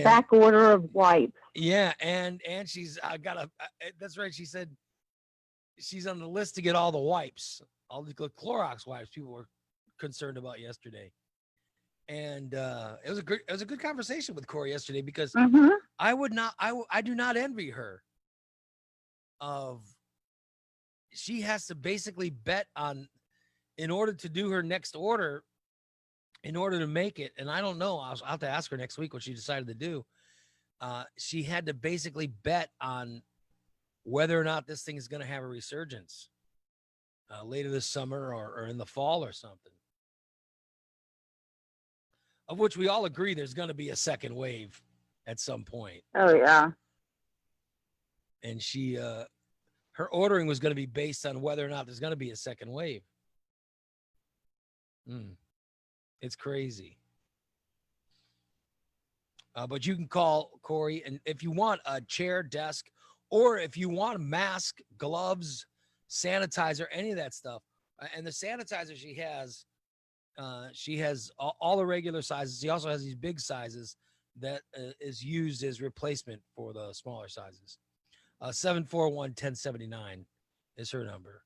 back order of wipes. Yeah, and she's got that's right. She said she's on the list to get all the wipes, all the Clorox wipes people were concerned about yesterday. And it was a good conversation with Corey yesterday because I do not envy her. She has to basically bet on, in order to do her next order, in order to make it. And I don't know, I'll have to ask her next week what she decided to do. She had to basically bet on whether or not this thing is going to have a resurgence later this summer or in the fall or something. Of which we all agree there's going to be a second wave at some point. Oh yeah. And she, her ordering was going to be based on whether or not there's going to be a second wave. It's crazy. But you can call Corey, and if you want a chair, desk, or if you want a mask, gloves, sanitizer, any of that stuff, and the sanitizer she has all the regular sizes. She also has these big sizes that is used as replacement for the smaller sizes. 741-1079 is her number.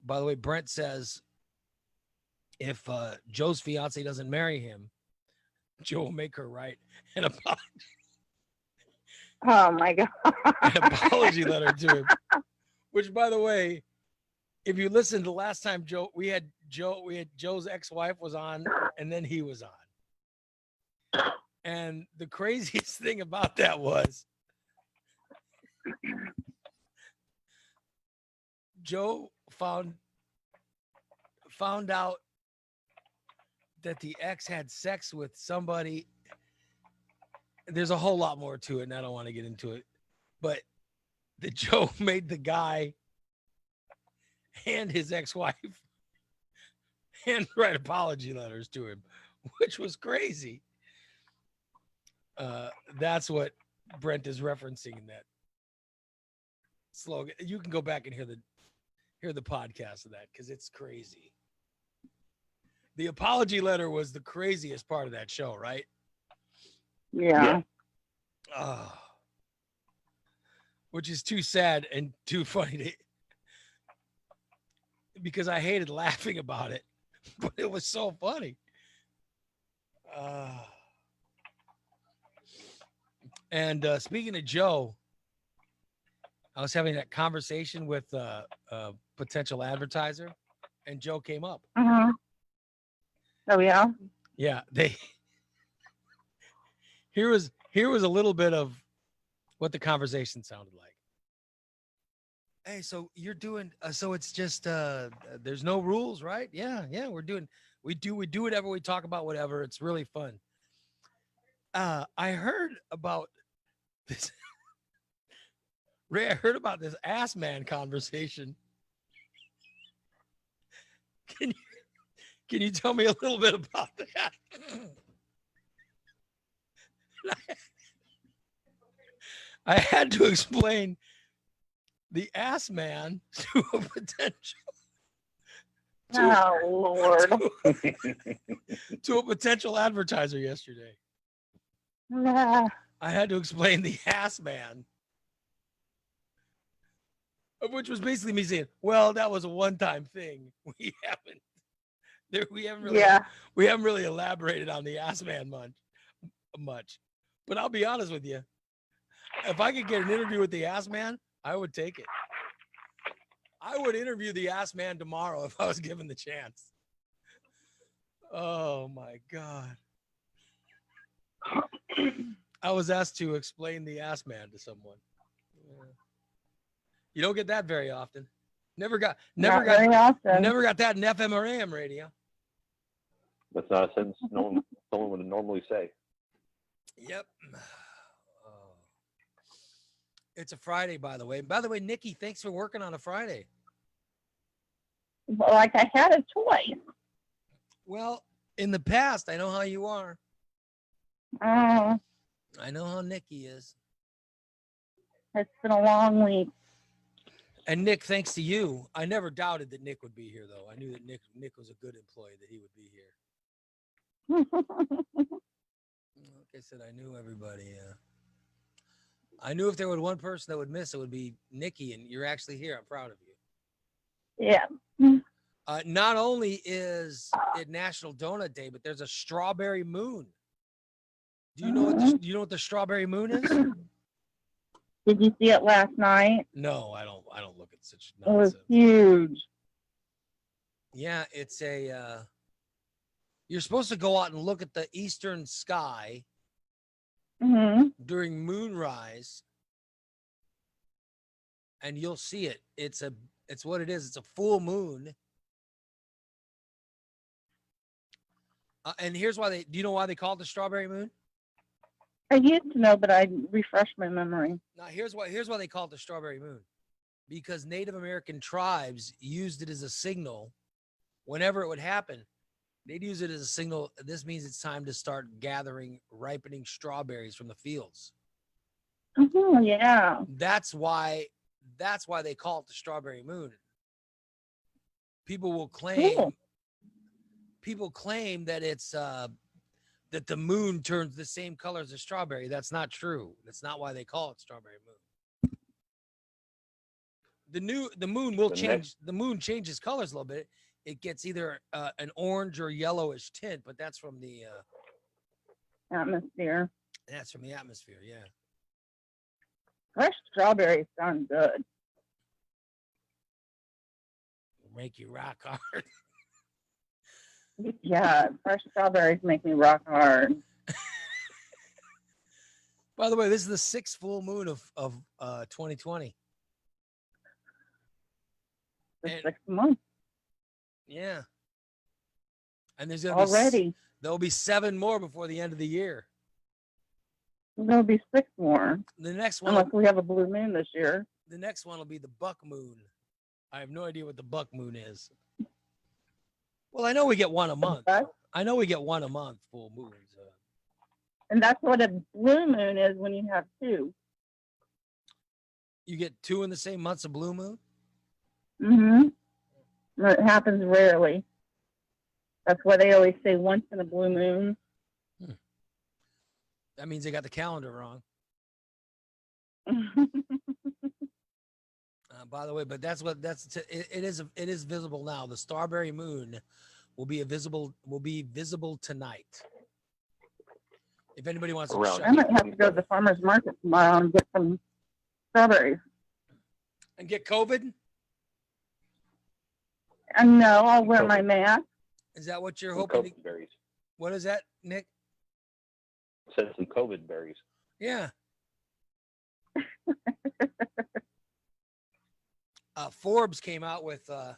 By the way, Brent says if Joe's fiance doesn't marry him, Joe will make her write an apology. Oh my God. An apology letter to him. Which, by the way, if you listen to the last time we had Joe's ex-wife was on, and then he was on. And the craziest thing about that was Joe found out that the ex had sex with somebody. There's a whole lot more to it, and I don't want to get into it. But the Joe made the guy and his ex-wife handwrite apology letters to him, which was crazy. That's what Brent is referencing in that slogan. You can go back and hear the podcast of that because it's crazy. The apology letter was the craziest part of that show, right? Yeah. Which is too sad and too funny because I hated laughing about it, but it was so funny. And speaking of Joe, I was having that conversation with a potential advertiser, and Joe came up. Uh-huh. Oh yeah. Yeah, here was a little bit of what the conversation sounded like. Hey, so you're doing so it's just there's no rules, right? Yeah, we do whatever, we talk about whatever. It's really fun. I heard about this Ray, I heard about this ass man conversation. Can you tell me a little bit about that? I had to explain the ass man to a potential. Oh Lord. To a potential advertiser yesterday. Nah. I had to explain the ass man. Which was basically me saying, well, that was a one-time thing. We haven't really elaborated on the ass man much. But I'll be honest with you. If I could get an interview with the ass man, I would take it. I would interview the ass man tomorrow if I was given the chance. Oh my God. I was asked to explain the ass man to someone. Yeah. You don't get that very often. Never got that in FM or AM radio. That's not a sentence someone would normally say. Yep. Oh. It's a Friday, by the way. By the way, Nikki, thanks for working on a Friday. Like I had a choice. Well, in the past, I know how you are. Oh. I know how Nikki is. It's been a long week. And Nick, thanks to you, I never doubted that Nick would be here, though. I knew that Nick was a good employee, that he would be here. Like I said, I knew everybody. I knew if there was one person that would miss, it would be Nikki, and you're actually here. I'm proud of you. Yeah. Not only is it National Donut Day, but there's a strawberry moon. Do you know what the strawberry moon is? Did you see it last night? No, I don't look at such It nonsense. was huge. Yeah, it's you're supposed to go out and look at the eastern sky during moonrise and you'll see it. It's what it is. It's a full moon. And here's why do you know why they call it the strawberry moon? I used to know, but I refreshed my memory. Now here's why they call it the strawberry moon. Because Native American tribes used it as a signal whenever it would happen. They'd use it as a signal. This means it's time to start gathering, ripening strawberries from the fields. Oh, yeah. That's why they call it the strawberry moon. People claim that it's that the moon turns the same color as a strawberry. That's not true. That's not why they call it strawberry moon. The moon will change. The moon changes colors a little bit. It gets either an orange or yellowish tint, but that's from the atmosphere. That's from the atmosphere, yeah. Fresh strawberries sound good. Make you rock hard. Yeah, fresh strawberries make me rock hard. By the way, this is the 6th full moon of 2020. The 6th month. Yeah. And there's gonna already. There'll be 7 more before the end of the year. There'll be 6 more. The next one, unless we have a blue moon this year. The next one will be the buck moon. I have no idea what the buck moon is. Well, I know we get one a month. I know we get one a month, full moons. And that's what a blue moon is when you have 2. You get 2 in the same month's a blue moon? Mm-hmm. It happens rarely. That's why they always say once in a blue moon. That means they got the calendar wrong. By the way, but it is visible now. The strawberry moon will be visible tonight. If anybody wants to I might have to go to the farmer's market tomorrow and get some strawberries. And get COVID? And no, I'll wear my mask. Is that what you're hoping? COVID berries. What is that, Nick? Said some COVID berries. Yeah. Forbes came out with the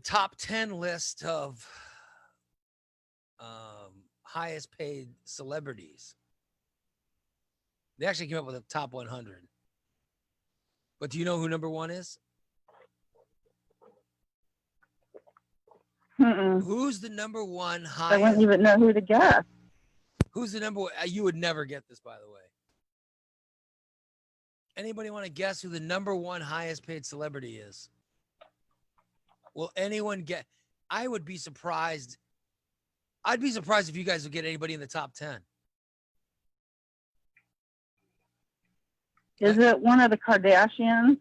top 10 list of highest paid celebrities. They actually came up with a top 100. But do you know who number 1 is? Who's the number 1 highest? I wouldn't even know who to guess. Who's the number 1? You would never get this, by the way. Anybody want to guess who the number 1 highest paid celebrity is? Will anyone get? I would be surprised. I'd be surprised if you guys would get anybody in the top 10. Is it one of the Kardashians?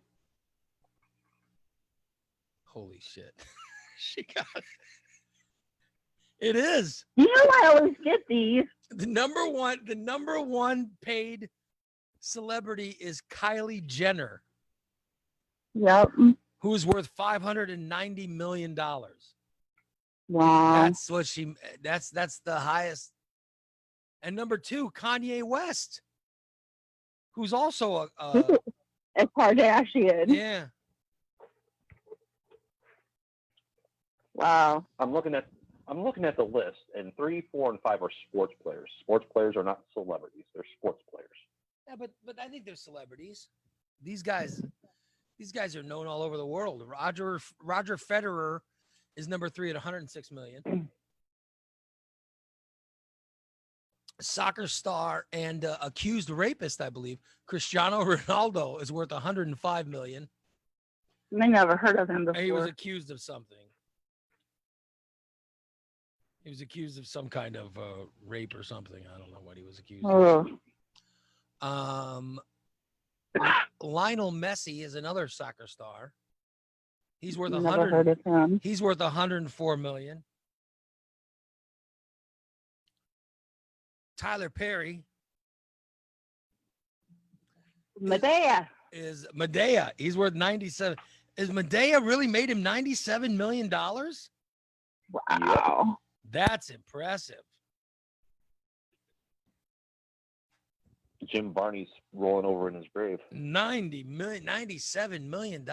Holy shit. She got it. It is. You know I always get these. The number one paid celebrity is Kylie Jenner. Yep. Who's worth $590 million. Wow. That's what that's the highest. And number 2, Kanye West, who's also a Kardashian. Yeah. Wow. I'm looking at the list, and 3, 4, and 5 are sports players. Sports players are not celebrities; they're sports players. Yeah, but I think they're celebrities. These guys are known all over the world. Roger Federer is number 3 at 106 million. Soccer star and accused rapist, I believe, Cristiano Ronaldo is worth 105 million. I never heard of him before. He was accused of something. He was accused of some kind of rape or something. I don't know what he was accused of. Lionel Messi is another soccer star. He's worth Never heard of him. He's worth 104 million. Tyler Perry. Medea. Is Medea. He's worth 97. Is Medea really made him $97 million? Wow. That's impressive. Jim Varney's rolling over in his grave. $97 million.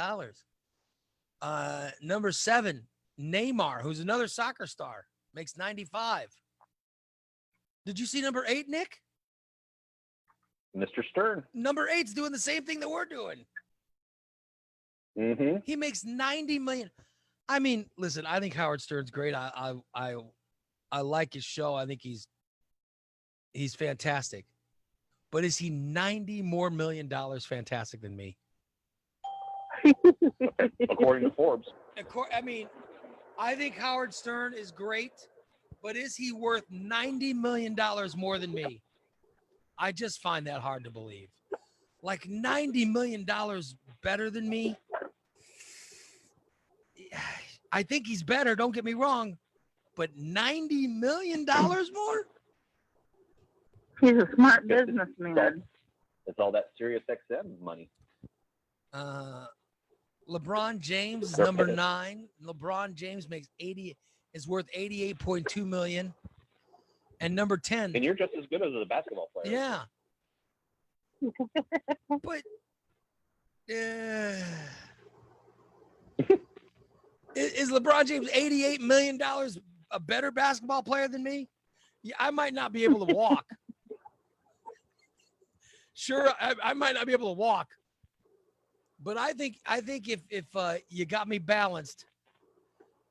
Number 7, Neymar, who's another soccer star, makes 95. Did you see number 8, Nick? Mr. Stern. Number 8's doing the same thing that we're doing. Mm-hmm. He makes 90 million. I mean, listen, I think Howard Stern's great. I like his show. I think he's fantastic. But is he $90 more million fantastic than me? According to Forbes. I mean, I think Howard Stern is great, but is he worth $90 million more than me? I just find that hard to believe. Like $90 million better than me? I think he's better, don't get me wrong, but $90 million more? He's a smart businessman. It's all that Sirius XM money. LeBron James is number 9. LeBron James is worth $88.2 million. And number 10. And you're just as good as a basketball player. Yeah. But is LeBron James $88 million a better basketball player than me? Yeah, I might not be able to walk. Sure, I might not be able to walk. But I think if you got me balanced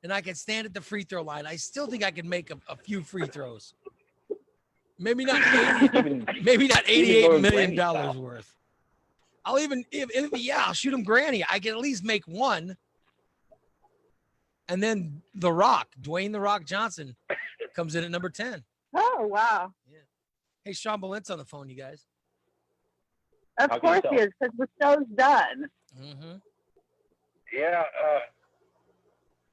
and I could stand at the free throw line, I still think I could make a few free throws. Maybe not $88 million worth. I'll even I'll shoot him granny. I can at least make one. And then The Rock, Dwayne The Rock Johnson, comes in at number 10. Oh, wow. Hey, Sean Bolent's on the phone, you guys. Of course he is, because the show's done. Mm-hmm. Yeah,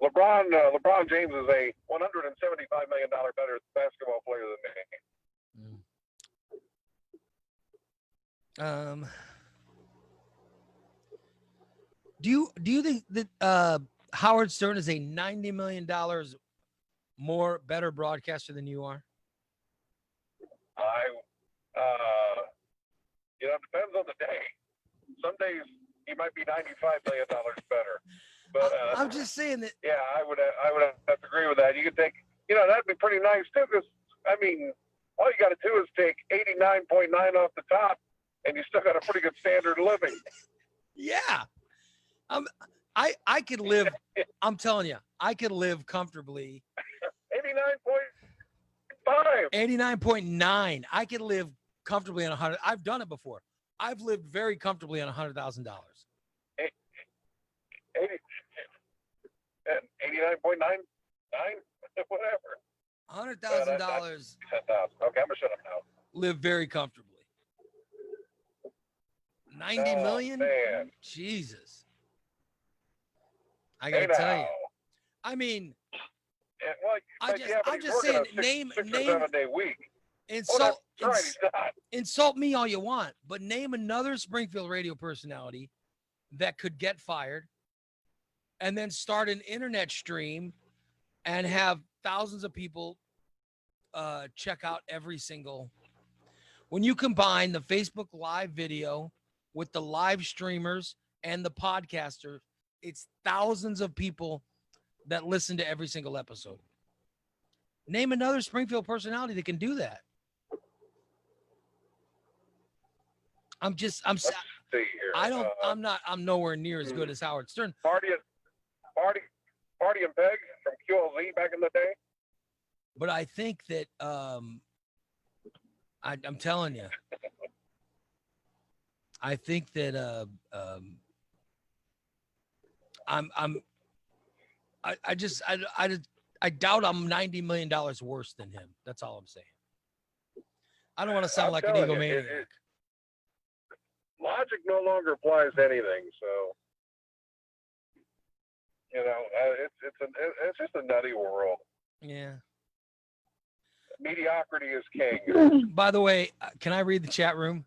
LeBron James is a $175 million better basketball player than me. Do you think that Howard Stern is a $90 million better broadcaster than you are? It depends on the day. Some days he might be $95 million better. But I'm just saying that. Yeah, I would have to agree with that. You could take, that'd be pretty nice too. Because I mean, all you got to do is take 89.9 off the top, and you still got a pretty good standard of living. Yeah. I could live. I'm telling you, I could live comfortably. 89.5. 89.9. I could live comfortably on 100. I've done it before. I've lived very comfortably on $100,000. 89.99, whatever. $100,000. Okay, I'm gonna shut up now. Live very comfortably. 90 million? Man. Jesus. I gotta tell you. I mean, I'm just saying, name 7-day week. Insult me all you want, but name another Springfield radio personality that could get fired and then start an internet stream and have thousands of people check out every single. When you combine the Facebook Live video with the live streamers and the podcaster, it's thousands of people that listen to every single episode. Name another Springfield personality that can do that. I'm nowhere near as good as Howard Stern. Party and Peg from QLZ back in the day. But I think that I'm telling you, I think that I doubt I'm $90 million worse than him. That's all I'm saying. I don't want to sound like an egomaniac. Logic no longer applies to anything, so it's just a nutty world. Yeah. Mediocrity is king. By the way, can I read the chat room?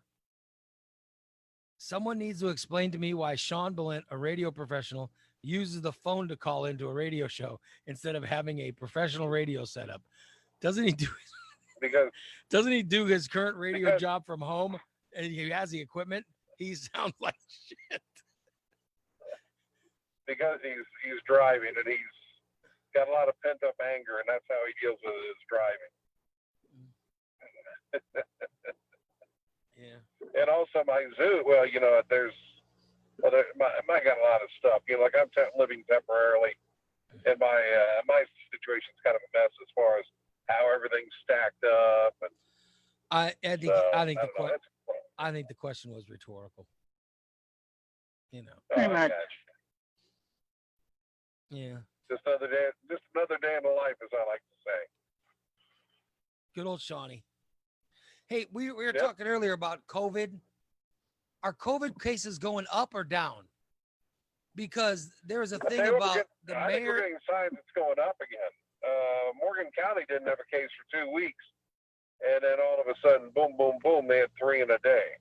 Someone needs to explain to me why Sean Bolent, a radio professional, uses the phone to call into a radio show instead of having a professional radio setup. Doesn't he do his current radio job from home? and he has the equipment, he sounds like shit. Because he's driving and he's got a lot of pent up anger, and that's how he deals with his driving. Yeah. And also my zoo. Well, you know, I got a lot of stuff. You know, like I'm living temporarily, and my situation's kind of a mess as far as how everything's stacked up. And I think the question was rhetorical. You know. Pretty much. Yeah. Just another day in the life, as I like to say. Good old Shawnee. Hey, we were talking earlier about COVID. Are COVID cases going up or down? Because there was a thing about the I think we're mayor. getting signs it's going up again. Morgan County didn't have a case for 2 weeks, and then all of a sudden, boom, boom, boom, they had 3 in a day,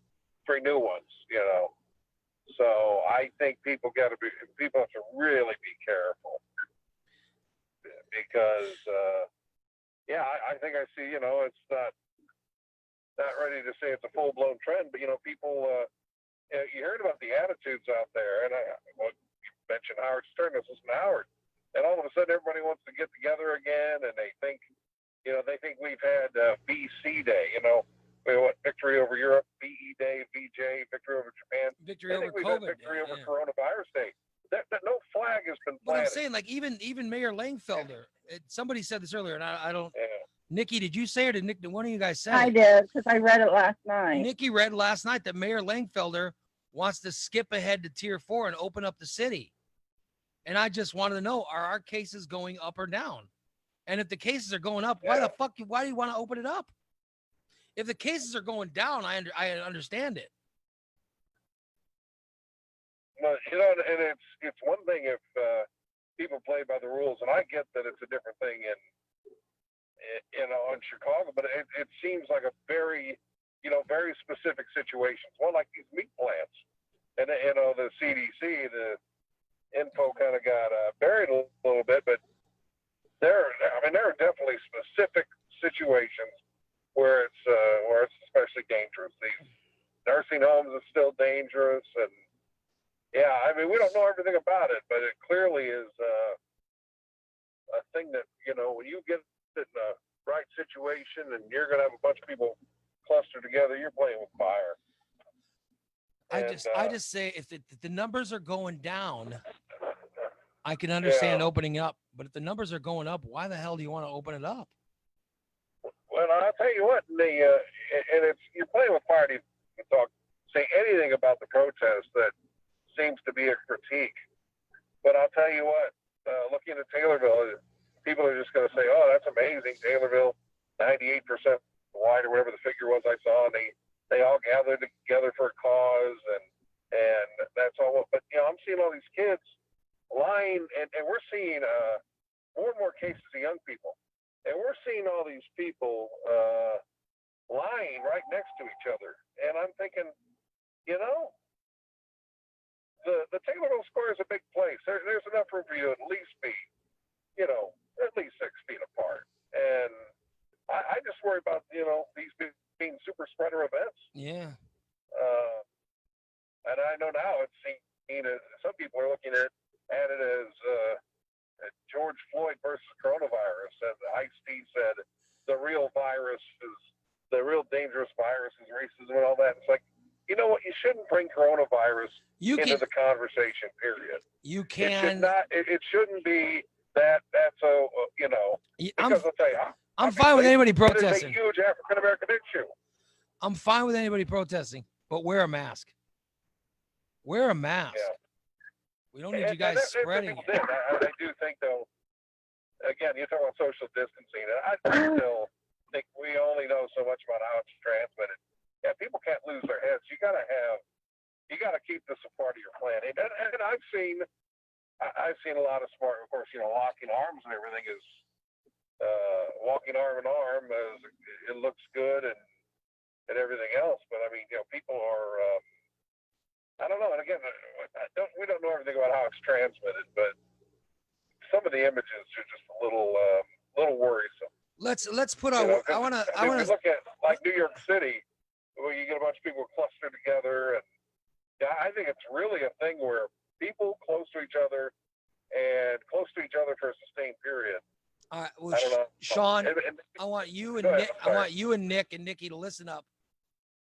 3 new ones. You know, so I think people have to really be careful because, I think I see. You know, it's not ready to say it's a full blown trend, but you know, people. You heard about the attitudes out there, and you mentioned Howard Stern. This is Howard, and all of a sudden, everybody wants to get together again, and they think we've had VC Day. You know, victory over Europe, VE Day, VJ, victory over Japan, victory over we've COVID, had victory over Coronavirus Day. That no flag has been But planted. I'm saying, like, even Mayor Langfelder. Somebody said this earlier, and I don't. Nikki, did you say it? Or did one of you guys say? I did because I read it last night. Nikki read last night that Mayor Langfelder wants to skip ahead to tier 4 and open up the city. And I just wanted to know, are our cases going up or down? And if the cases are going up, why do you want to open it up? If the cases are going down, I understand it. No, you know, and it's one thing if people play by the rules, and I get that it's a different thing in Chicago, but it seems like a very specific situations. One like these meat plants, and you know, the CDC, the info kind of got buried a little bit, but there are definitely specific situations where it's especially dangerous. These nursing homes are still dangerous, and we don't know everything about it, but it clearly is a thing that, you know, when you get in the right situation and you're going to have a bunch of people clustered together, you're playing with fire. I just say if the numbers are going down, I can understand opening up. But if the numbers are going up, why the hell do you want to open it up? Well, I'll tell you what, you're playing with fire to say anything about the protest that seems to be a critique. But I'll tell you what, looking at Taylorville, people are just going to say, "Oh, that's amazing, Taylorville, 98% white," or whatever the figure was I saw, and they all gathered together for a cause, and that's all. But you know, I'm seeing all these kids lying, and we're seeing more and more cases of young people, and we're seeing all these people lying right next to each other, and I'm thinking, you know, the Taylorville Square is a big place. There's enough room for you to at least be, you know, at least 6 feet apart. And I just worry about, you know, these being super spreader events. Yeah. And I know now it's seen as, some people are looking at it as George Floyd versus coronavirus. And Ice-T said the real dangerous virus is racism and all that. It's like, you know what? You shouldn't bring coronavirus into the conversation, period. You can. It should not. It shouldn't be that. That's so. You know. Because I'll tell you, I'm fine with anybody protesting. It is a huge African American issue. I'm fine with anybody protesting, but wear a mask. Wear a mask. Yeah. We don't need you guys spreading it. I do think, though. Again, you're talking about social distancing, and I still think we only know so much about how it's transmitted. Yeah, people can't lose their heads. You got to keep this a part of your planning. And I've seen a lot of smart, of course, you know, locking arms and everything is walking arm in arm. It looks good and everything else. But I mean, you know, people are, I don't know. And again, we don't know everything about how it's transmitted, but some of the images are just a little worrisome. Let's put our. You know, if you look at like New York City. Well, you get a bunch of people clustered together, and yeah, I think it's really a thing where people close to each other for a sustained period. All right, well, I don't know. Sean, And- I want you and Go ahead, Nick. I'm I sorry. want you and Nick and Nikki to listen up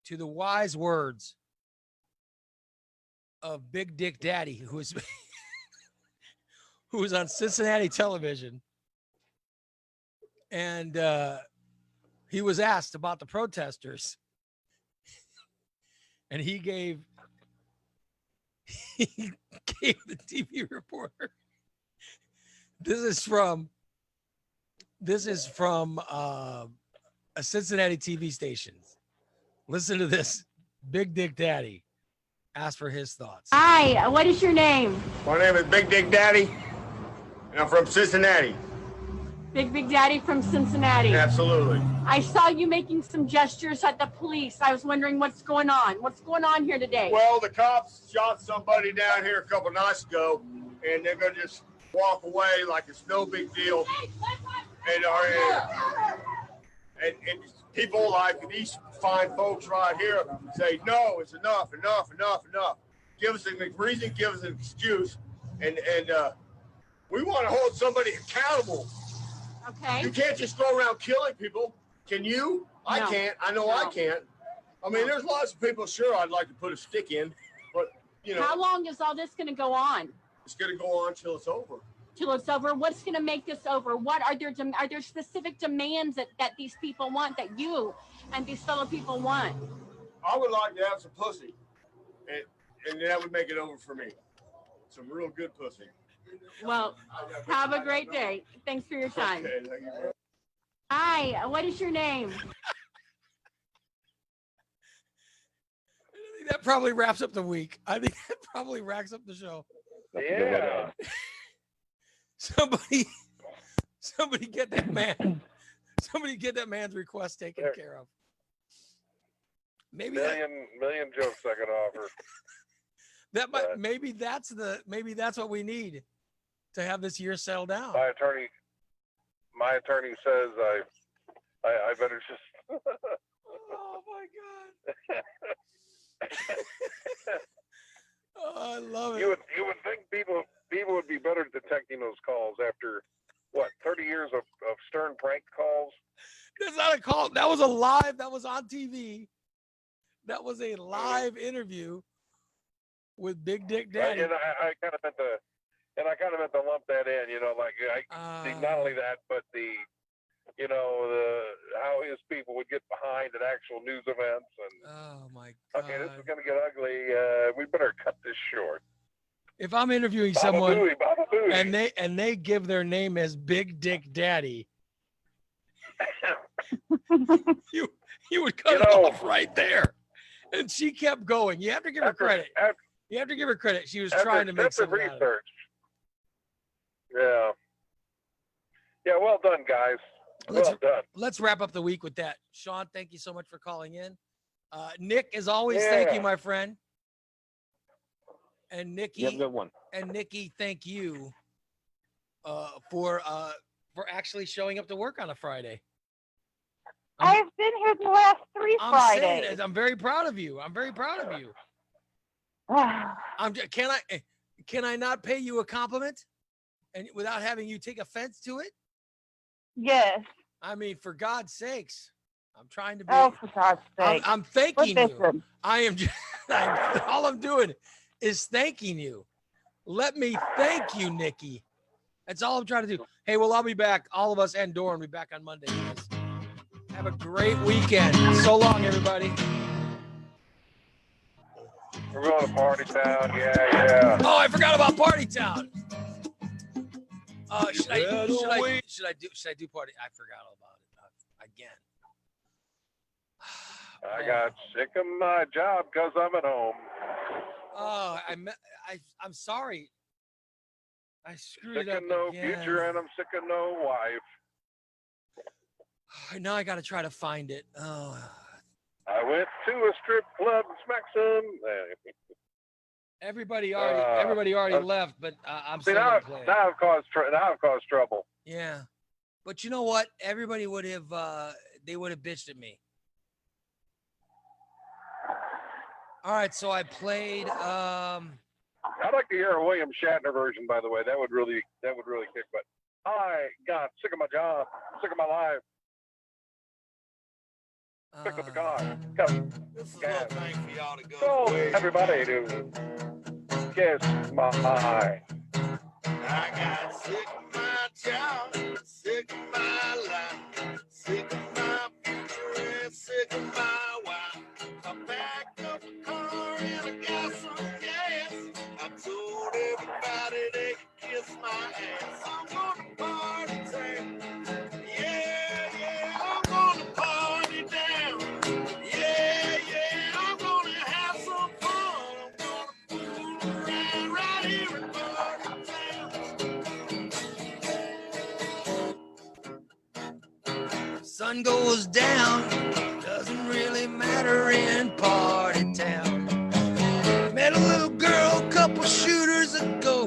to the wise words of Big Dick Daddy, who was who was on Cincinnati television, and he was asked about the protesters, and he gave the TV reporter. This is from a Cincinnati TV station. Listen to this. Big Dick Daddy asked for his thoughts. Hi, what is your name? My name is Big Dick Daddy, and I'm from Cincinnati. Big Daddy from Cincinnati. Absolutely. I saw you making some gestures at the police. I was wondering what's going on. What's going on here today? Well, the cops shot somebody down here a couple nights ago, and they're gonna just walk away like it's no big deal. And people like these fine folks right here say, no, it's enough. Give us a reason, give us an excuse, and we want to hold somebody accountable. Okay. You can't just go around killing people. Can you? I No. can't. I know I can't. I mean, there's lots of people, sure, I'd like to put a stick in, but, you know, How long is all this going to go on? it's going to go on till it's over. Till it's over? What's going to make this over? What are there specific demands that these people want, that you and these fellow people want? I would like to have some pussy, and that would make it over for me. Some real good pussy. Well, have a great day. Thanks for your time. Okay, thank you very much. Hi, what is your name? I think that probably wraps up the week. I think that probably wraps up the show. Yeah. Somebody get that man. Somebody get that man's request taken care of. Maybe million jokes I could offer. that might maybe that's what we need to have this year settle down. My attorney says I better just. Oh my God. Oh, I love it. You would think people would be better at detecting those calls after what 30 years of stern prank calls. That's not a call. That was a live. That was on TV. That was a live interview with Big Dick Daddy. And I kind of meant to lump that in. You know, like not only that, but how his people would get behind at actual news events. And oh my God. Okay, this is gonna get ugly. We better cut this short. If I'm interviewing Baba someone Booey, Baba Booey. and they give their name as Big Dick Daddy, you would cut it off right there. And she kept going. You have to give her credit. You have to give her credit. She was trying to make some research. Yeah. Yeah. Well done, guys. Well done. Let's wrap up the week with that. Sean, thank you so much for calling in. Nick, as always, thank you, my friend. And Nikki, You have a good one. And Nikki, thank you for actually showing up to work on a Friday. I've been here the last 3 I'm Fridays. saying it. I'm very proud of you. I'm very proud of you. Can I not pay you a compliment and without having you take offense to it? Yes. I mean, for God's sakes, I'm trying to be. Oh, for God's sake. I'm thanking you. Listen. I am just, all I'm doing is thanking you. Let me thank you, Nikki. That's all I'm trying to do. Hey, well, I'll be back. All of us and Doran will be back on Monday, guys. Have a great weekend. So long, everybody. We're going to Party Town. Yeah. Oh, I forgot about Party Town. Should I do party? I forgot all about it again. I got sick of my job because I'm at home. Oh, I'm sorry. I screwed Sick it up of no again. future, and I'm sick of no wife. Now I got to try to find it. Oh. I went to a strip club and smacked some. Everybody already left, but I'm See, still now, gonna play it. now I've caused trouble. Yeah, but you know what? Everybody would have they would have bitched at me. All right, so I played. I'd like to hear a William Shatner version, by the way. That would really kick. But I got sick of my job, sick of my life, sick of the car. Go, everybody, to kiss my eye. I got sick of my job, sick of my life, sick of my future, and sick of my wife. I backed up the car and I got some gas. I told everybody they could kiss my ass. I'm gonna party town. Yeah, yeah, I'm gonna party down. Yeah, yeah, I'm gonna have some fun. I'm gonna fool around right here in Party Town. Sun goes down, doesn't really matter in Party Town. Met a little girl a couple shooters ago,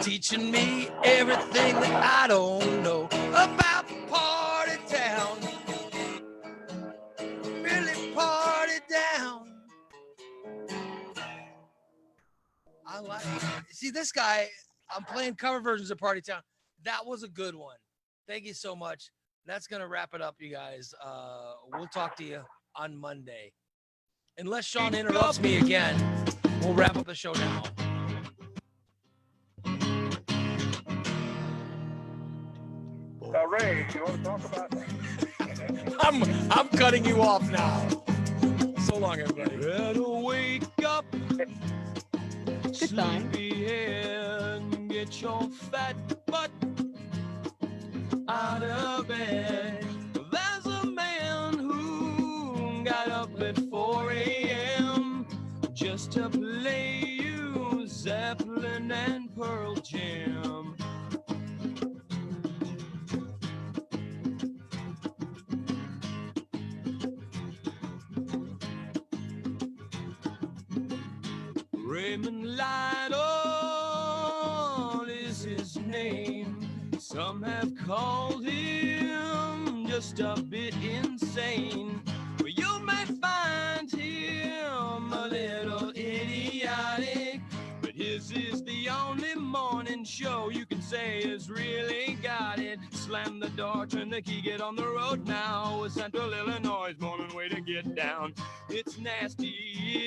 teaching me everything that I don't know about Party Town. Really Party Down. I like it. See, this guy, I'm playing cover versions of Party Town. That was a good one. Thank you so much. That's going to wrap it up, you guys. We'll talk to you on Monday. Unless Sean interrupts me again, we'll wrap up the show now. Ray, you want to talk about? I'm cutting you off now. So long, everybody. Better wake up. Goodbye. Sleepyhead, get your fat butt out of bed. There's a man who got up at 4 a.m. just to play you Zeppelin and Pearl Jam. Raymond Lytle is his name. Some have called him just a bit insane. But you may find him a little idiotic. But his is the only morning show you can say has really got it. Slam the door, turn the key, get on the road now. With Central Illinois' morning way to get down. It's nasty,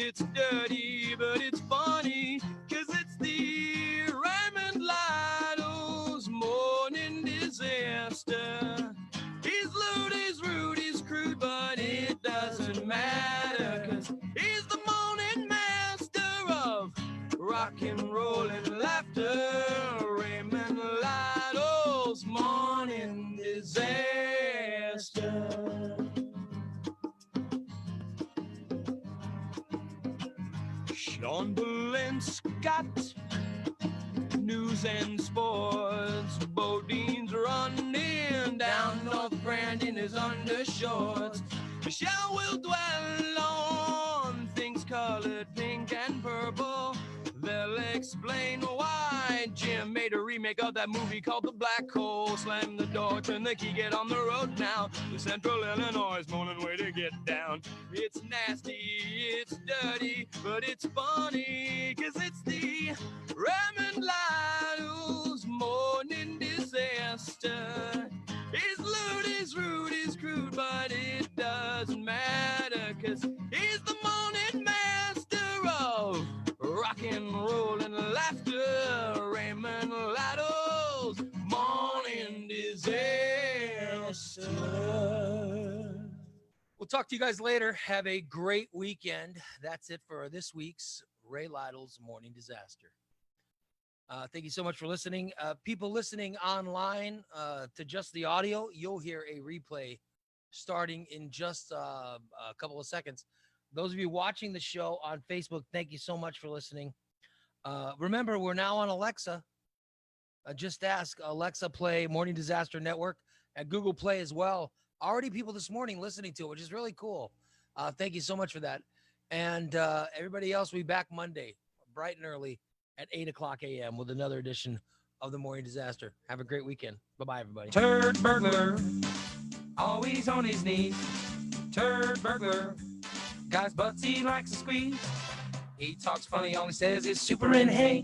it's dirty, but it's funny, 'cause it's the Raymond Lytle's morning disaster. He's lewd, he's rude, he's crude, but it doesn't matter, 'cause he's the morning master of rock and roll and laughter. Raymond Lytle's morning disaster. Sean Bull Scott, news and sports. Bodine's running down North Brandon, his undershorts. Michelle will dwell on things colored pink and purple. They'll explain why Jim made a remake of that movie called The Black Hole. Slam the door, turn the key, get on the road now. The Central Illinois morning way to get down. It's nasty, it's dirty, but it's funny, 'cause it's the Raymond Lytle's morning disaster. He's lewd, he's rude, he's crude, but it doesn't matter, 'cause he's the morning master of rock and roll and laughter. Raymond Lytle's morning disaster. We'll talk to you guys later. Have a great weekend. That's it for this week's Ray Lytle's Morning Disaster. Thank you so much for listening. People listening online to just the audio, you'll hear a replay starting in just a couple of seconds. Those of you watching the show on Facebook, thank you so much for listening. Remember, we're now on Alexa. Just ask Alexa play Morning Disaster Network at Google Play as well. Already people this morning listening to it, which is really cool. Thank you so much for that. And everybody else, we'll be back Monday, bright and early at 8 o'clock a.m. with another edition of the Morning Disaster. Have a great weekend. Bye-bye, everybody. Turd burglar, always on his knees. Turd burglar, Guys' butts he likes to squeeze. He talks funny, all he says is super and hey.